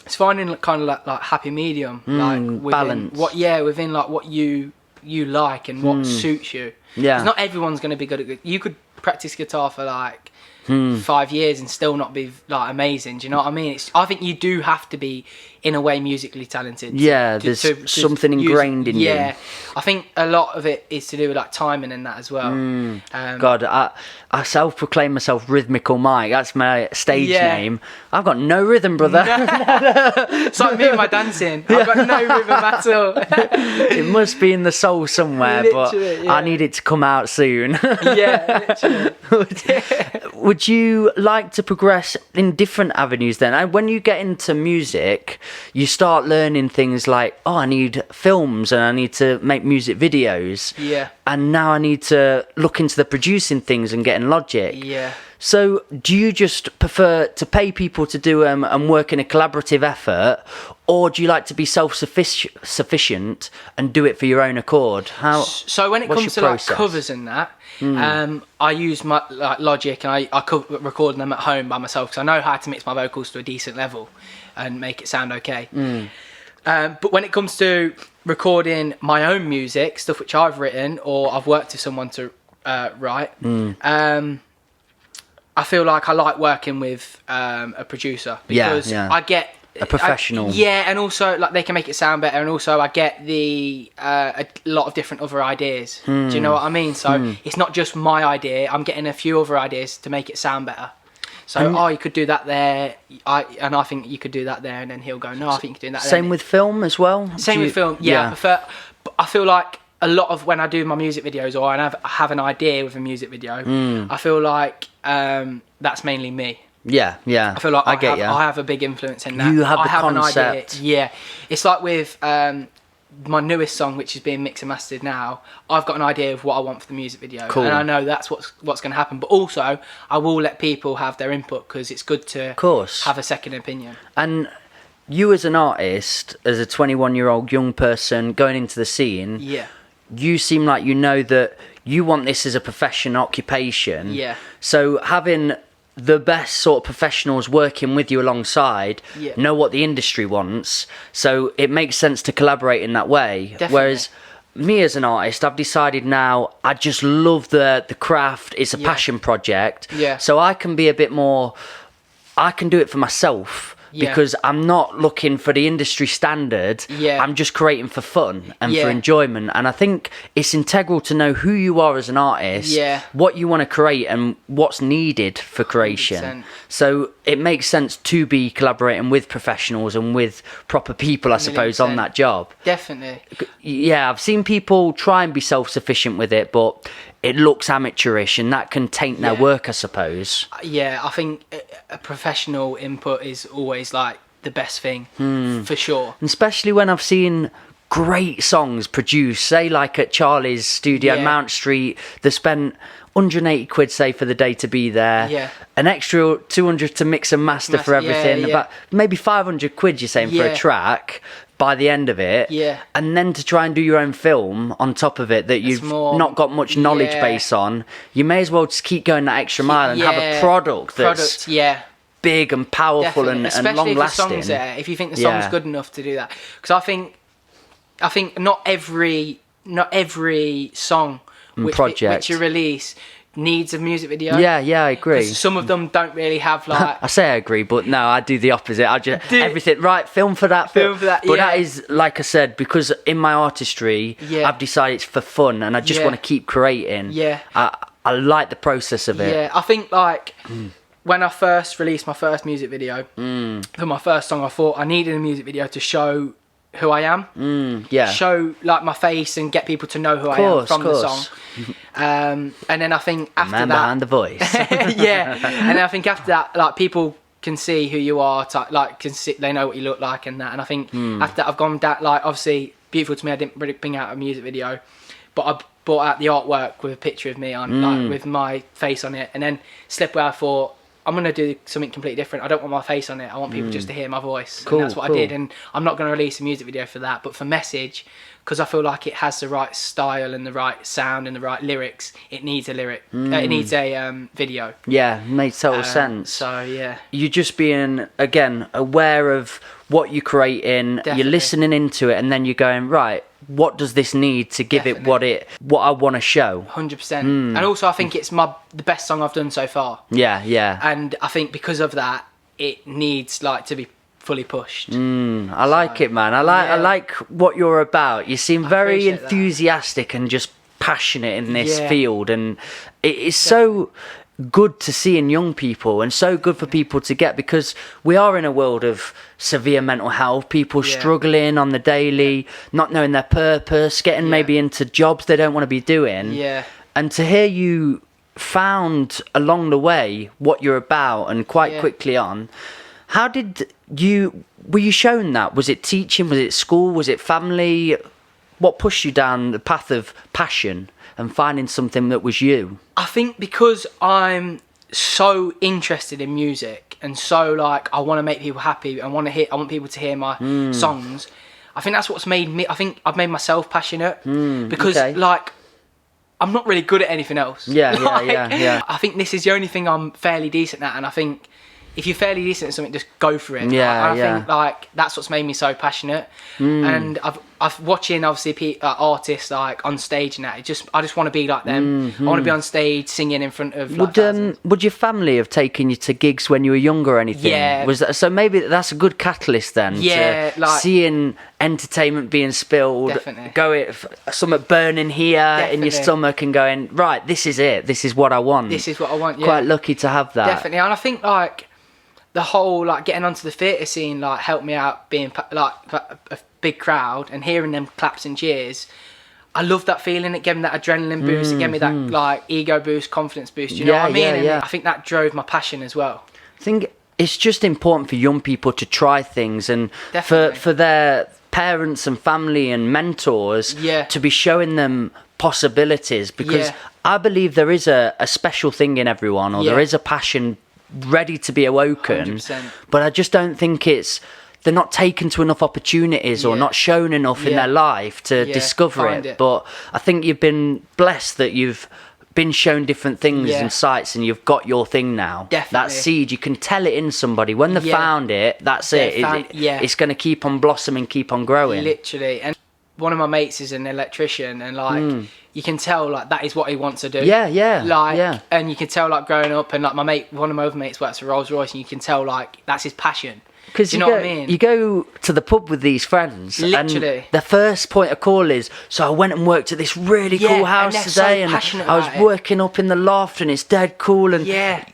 it's finding kind of like happy medium, like within balance. within like what you like and what suits you. Yeah. 'Cause not everyone's going to be good at. You could practice guitar for like 5 years and still not be like amazing. Do you know what I mean? I think you do have to be in a way musically talented. Yeah, there's something ingrained in you. Yeah, I think a lot of it is to do with like timing and that as well. God, I self-proclaim myself Rhythmical Mike. That's my stage Yeah. name. I've got no rhythm, brother. It's like me and my dancing. I've got no rhythm at all. It must be in the soul somewhere, Literally, but yeah. I need it to come out soon. Yeah, literally. Would you like to progress in different avenues then? And when you get into music, you start learning things like, oh, I need films and I need to make music videos. Yeah. And now I need to look into the producing things and getting Logic. Yeah. So do you just prefer to pay people to do them and work in a collaborative effort, or do you like to be self-sufficient and do it for your own accord? So when it what's comes to your like process? covers and that, I use my like Logic and I record them at home by myself because I know how to mix my vocals to a decent level and make it sound okay. But when it comes to recording my own music, stuff which I've written or I've worked with someone to write, I feel like I like working with a producer because yeah. I get A professional. and also like they can make it sound better, and also I get a lot of different other ideas. Do you know what I mean? So it's not just my idea. I'm getting a few other ideas to make it sound better. So you could do that there. I think you could do that there, and then he'll go, no, I think you could do that. Same with film as well? Same with film. Yeah, I prefer. But I feel like a lot of when I do my music videos or I have an idea with a music video, I feel like that's mainly me. Yeah, yeah. I feel like I I have a big influence in that. You have the I have concept. an idea. Yeah, it's like with my newest song, which is being mixed and mastered now. I've got an idea of what I want for the music video, Cool. and I know that's what's going to happen. But also, I will let people have their input because it's good to have a second opinion. And you as an artist, as a 21-year-old young person going into the scene, Yeah. you seem like you know that you want this as a profession occupation. Yeah. So having the best sort of professionals working with you alongside know what the industry wants, so it makes sense to collaborate in that way. Definitely. Whereas me as an artist, I've decided now I just love the craft. It's a passion project. Yeah. So I can be a bit more, I can do it for myself. Yeah. Because I'm not looking for the industry standard. Yeah. I'm just creating for fun and for Yeah. enjoyment. And I think it's integral to know who you are as an artist, Yeah. what you want to create and what's needed for creation. 100%. So it makes sense to be collaborating with professionals and with proper people, I suppose, on 100%. that job. Definitely. Yeah, I've seen people try and be self-sufficient with it, but it looks amateurish and that can taint their Yeah. work, I suppose. Yeah, I think a professional input is always like the best thing for sure. And especially when I've seen great songs produced, say like at Charlie's studio in Yeah. Mount Street, they spent 180 quid, say, for the day to be there. Yeah. An extra 200 to mix and master for Yeah, everything. yeah. About maybe 500 quid, you're saying, for a Yeah. track by the end of it. Yeah. And then to try and do your own film on top of it that you've more- not got much knowledge yeah. base on, you may as well just keep going that extra mile and have a Yeah. product that's yeah. big and powerful Definitely. and long Especially if the lasting. song's there, if you think the song's Yeah. good enough to do that. Because I think not every song which you release needs a music video. Yeah, I agree. 'Cause some of them don't really have like. I say I agree, but no, I do the opposite. I just Do- everything right. Film for that. Film for that, But yeah. that is, like I said, because in my artistry, Yeah. I've decided it's for fun, and I just Yeah. want to keep creating. Yeah. I like the process of it. Yeah, I think like when I first released my first music video for my first song, I thought I needed a music video to show who I am, Yeah. show like my face and get people to know who I am Course, from the course. song. And then I think after Man that, behind the voice. yeah, and then I think after that, like people can see who you are, like can see, they know what you look like and that. And I think after that, I've gone down, like obviously Beautiful to Me, I didn't really bring out a music video, but I brought out the artwork with a picture of me on, like with my face on it. And then Slipway, I thought I'm gonna do something completely different. I don't want my face on it. I want people just to hear my voice. Cool, and that's what cool. I did. And I'm not gonna release a music video for that, but for Message, because I feel like it has the right style and the right sound and the right lyrics, it needs a lyric. It needs a video. Yeah, makes total sense. So yeah. You're just being, again, aware of what you're creating. Definitely. You're listening into it, and then you're going, right, what does this need to give Definitely. it what I want to show? 100%. And also, I think it's the best song I've done so far. Yeah. And I think because of that, it needs like to be fully pushed. I like it, man. I like what you're about. You seem very appreciate that. enthusiastic and just passionate in this Yeah. field, and it is so good to see in young people and so good for people to get, because we are in a world of severe mental health, people Yeah. struggling on the daily, not knowing their purpose, getting maybe into jobs they don't want to be doing. Yeah. And to hear you found along the way what you're about and quite Yeah. quickly on, how did you, were you shown that? Was it teaching? Was it school? Was it family? What pushed you down the path of passion and finding something that was you? I think because I'm so interested in music and so like I want to make people happy. I want people to hear my songs. I think that's what's made me. I think I've made myself passionate because okay. like I'm not really good at anything else. Yeah. I think this is the only thing I'm fairly decent at, and I think if you're fairly decent at something, just go for it. Yeah, I think like that's what's made me so passionate. And I've watching obviously artists like on stage and that. I just want to be like them. I want to be on stage singing in front of. Like, Would your family have taken you to gigs when you were younger or anything? Yeah. Was that, so maybe that's a good catalyst then. Yeah, to like- seeing entertainment being spilled, Definitely. something burning here in your Definitely. stomach and going, right, this is it. This is what I want. This is what I want. Yeah. Quite lucky to have that. Definitely, and I think like the whole like getting onto the theatre scene like helped me out being like a big crowd and hearing them claps and cheers. I love that feeling. It gave me that adrenaline boost. It gave me that like ego boost, confidence boost. You know what I mean? And I think that drove my passion as well. I think it's just important for young people to try things, and Definitely. for their parents and family and mentors to be showing them possibilities, because I believe there is a special thing in everyone, or there is a passion ready to be awoken. 100%. But I just don't think they're not taken to enough opportunities or not shown enough in their life to discover it. But I think you've been blessed that you've been shown different things and sights, and you've got your thing now. Definitely. That seed, you can tell it in somebody. When they found it, that's it. It's going to keep on blossoming, keep on growing. Literally. And one of my mates is an electrician, and like you can tell like that is what he wants to do. And you can tell like growing up, and like one of my other mates works for Rolls-Royce, and you can tell like that's his passion. Because you know what I mean? You go to the pub with these friends, Literally. and the first point of call is, so I went and worked at this really cool house today, and I was working up in the loft, and it's dead cool, and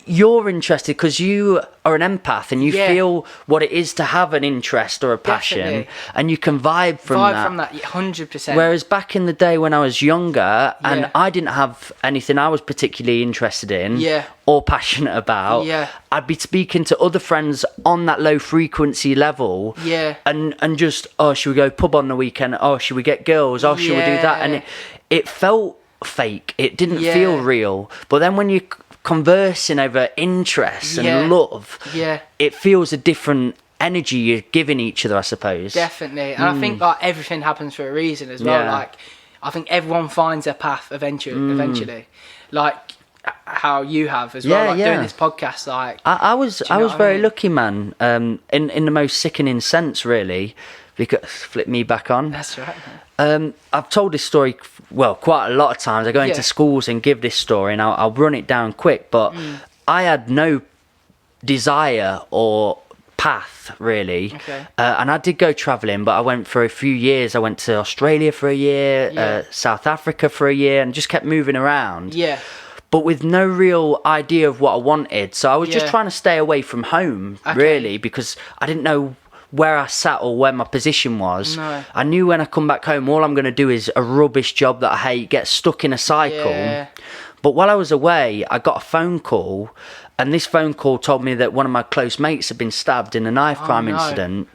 you're interested because you are an empath, and you feel what it is to have an interest or a passion, and you can vibe from that. 100%. Whereas back in the day when I was younger, and I didn't have anything I was particularly interested in or passionate about, I'd be speaking to other friends on that low frequency level, and just, oh, should we go pub on the weekend? Oh, should we get girls? Oh, should we do that? And it felt fake. It didn't feel real. But then when you're conversing over interests and love, it feels a different energy you're giving each other, I suppose. Definitely. And I think like everything happens for a reason as well. Like I think everyone finds their path eventually. Like how you have as well, doing this podcast. Like I was very lucky, man, in the most sickening sense, really, because flip me back on. That's right, man. I've told this story quite a lot of times. I go into schools and give this story, and I'll run it down quick, but I had no desire or path really, and I did go travelling, but I went for a few years. I went to Australia for a year, South Africa for a year, and just kept moving around, but with no real idea of what I wanted. So I was just trying to stay away from home, really, because I didn't know where I sat or where my position was. I knew when I come back home, all I'm going to do is a rubbish job that I hate, get stuck in a cycle. But while I was away, I got a phone call, and this phone call told me that one of my close mates had been stabbed in a knife crime incident.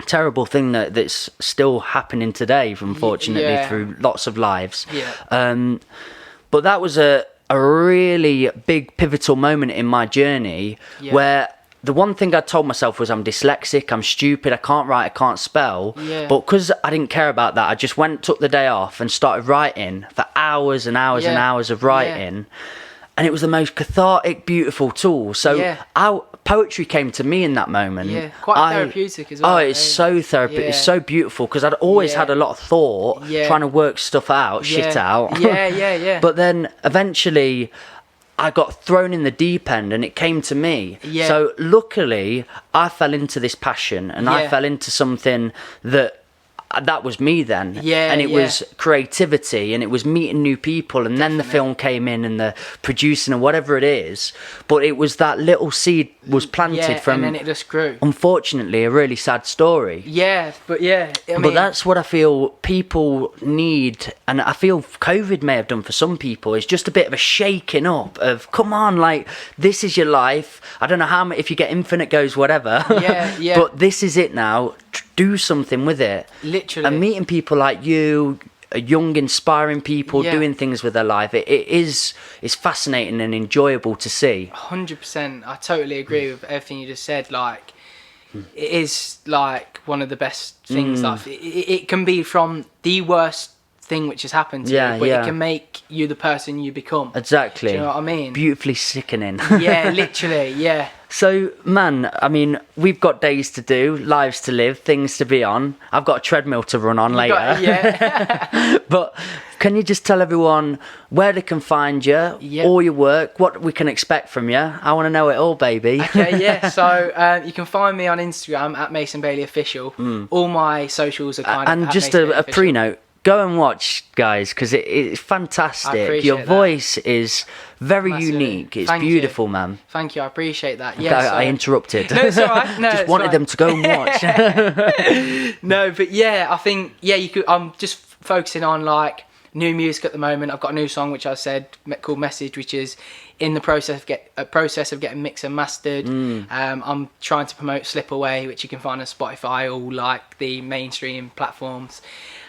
Terrible thing that's still happening today, unfortunately, through lots of lives. But that was a really big pivotal moment in my journey, where the one thing I told myself was I'm dyslexic, I'm stupid, I can't write, I can't spell. But because I didn't care about that, I just took the day off and started writing for hours and hours and hours of writing. And it was the most cathartic, beautiful tool. So poetry came to me in that moment. Quite therapeutic as well. Oh, it's so therapeutic. It's so beautiful, because I'd always had a lot of thought, trying to work stuff out, shit out. But then eventually I got thrown in the deep end, and it came to me. So luckily I fell into this passion, and I fell into something that was me then. And it was creativity, and it was meeting new people, and then the film came in, and the producing and whatever it is. But it was that little seed was planted from, and then it just grew. Unfortunately, a really sad story. But that's what I feel people need, and I feel COVID may have done for some people. It's just a bit of a shaking up of, come on, like, this is your life. I don't know how if you get infinite goes, whatever. But this is it now. Do something with it. Literally. And meeting people like you, young, inspiring people doing things with their life, it's fascinating and enjoyable to see. 100%. I totally agree with everything you just said. Like, it is like one of the best things. Like, it can be from the worst thing which has happened to you, but it can make you the person you become. Exactly. Do you know what I mean? Beautifully sickening. Literally. So, man, I mean, we've got days to do, lives to live, things to be on. I've got a treadmill to run on later. But can you just tell everyone where they can find you, all your work, what we can expect from you? I want to know it all, baby. So you can find me on Instagram at Mason Bailey Official. All my socials are kind of and at just Mason Bailey a Official. pre-note. Go and watch, guys, because it's fantastic. appreciate Your that. voice is very Massively. unique. It's Thank you. beautiful, man. Thank you, I appreciate that. Yeah, I interrupted. No, it's all right. No, Just it's wanted fine. them to go and watch. No, but yeah, I think you could. I'm just focusing on like new music at the moment. I've got a new song which I said called Message, which is in the process of getting mixed and mastered. I'm trying to promote Slip Away, which you can find on Spotify, all like the mainstream platforms.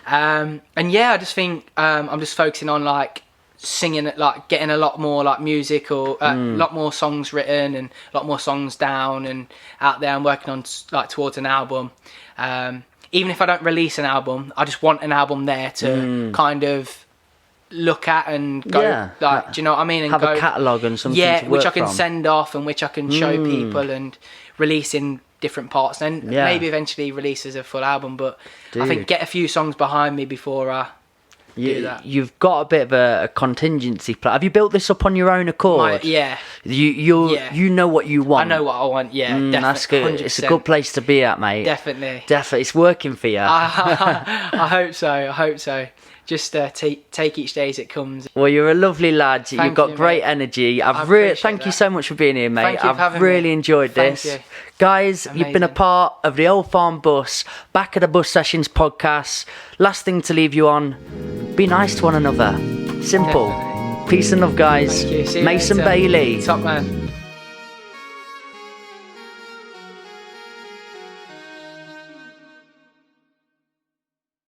And yeah, I just think I'm just focusing on like singing, like getting a lot more like music or a lot more songs written and a lot more songs down and out there. I'm working on like towards an album. Even if I don't release an album, I just want an album there to kind of look at and go, Yeah. like, do you know what I mean? And Have go, a catalogue and something to work which I can from. send off and which I can show people and release in different parts. And Yeah. maybe eventually release as a full album. But I Dude. think get a few songs behind me before I do that. You've got a bit of a contingency plan. Have you built this up on your own accord? Yeah, You know what you I want. know what I want. Yeah, definitely. That's good. It's a good place to be at, mate. Definitely. Definitely, it's working for you. I hope so. I hope so. Just take each day as it comes. Well, you're a lovely lad. You've Thank got you, great mate. energy. I I've really appreciate thank you that. so much for being here, mate. Thank you for I've having really me. enjoyed Thank this. you. Guys, you've been a Amazing. part of the Old Farm Bus, Back of the Bus Sessions podcast. Last thing to leave you on, be nice to one another. Simple. Definitely. Peace and love, guys. Thank you. See you Mason later. Bailey. Top man.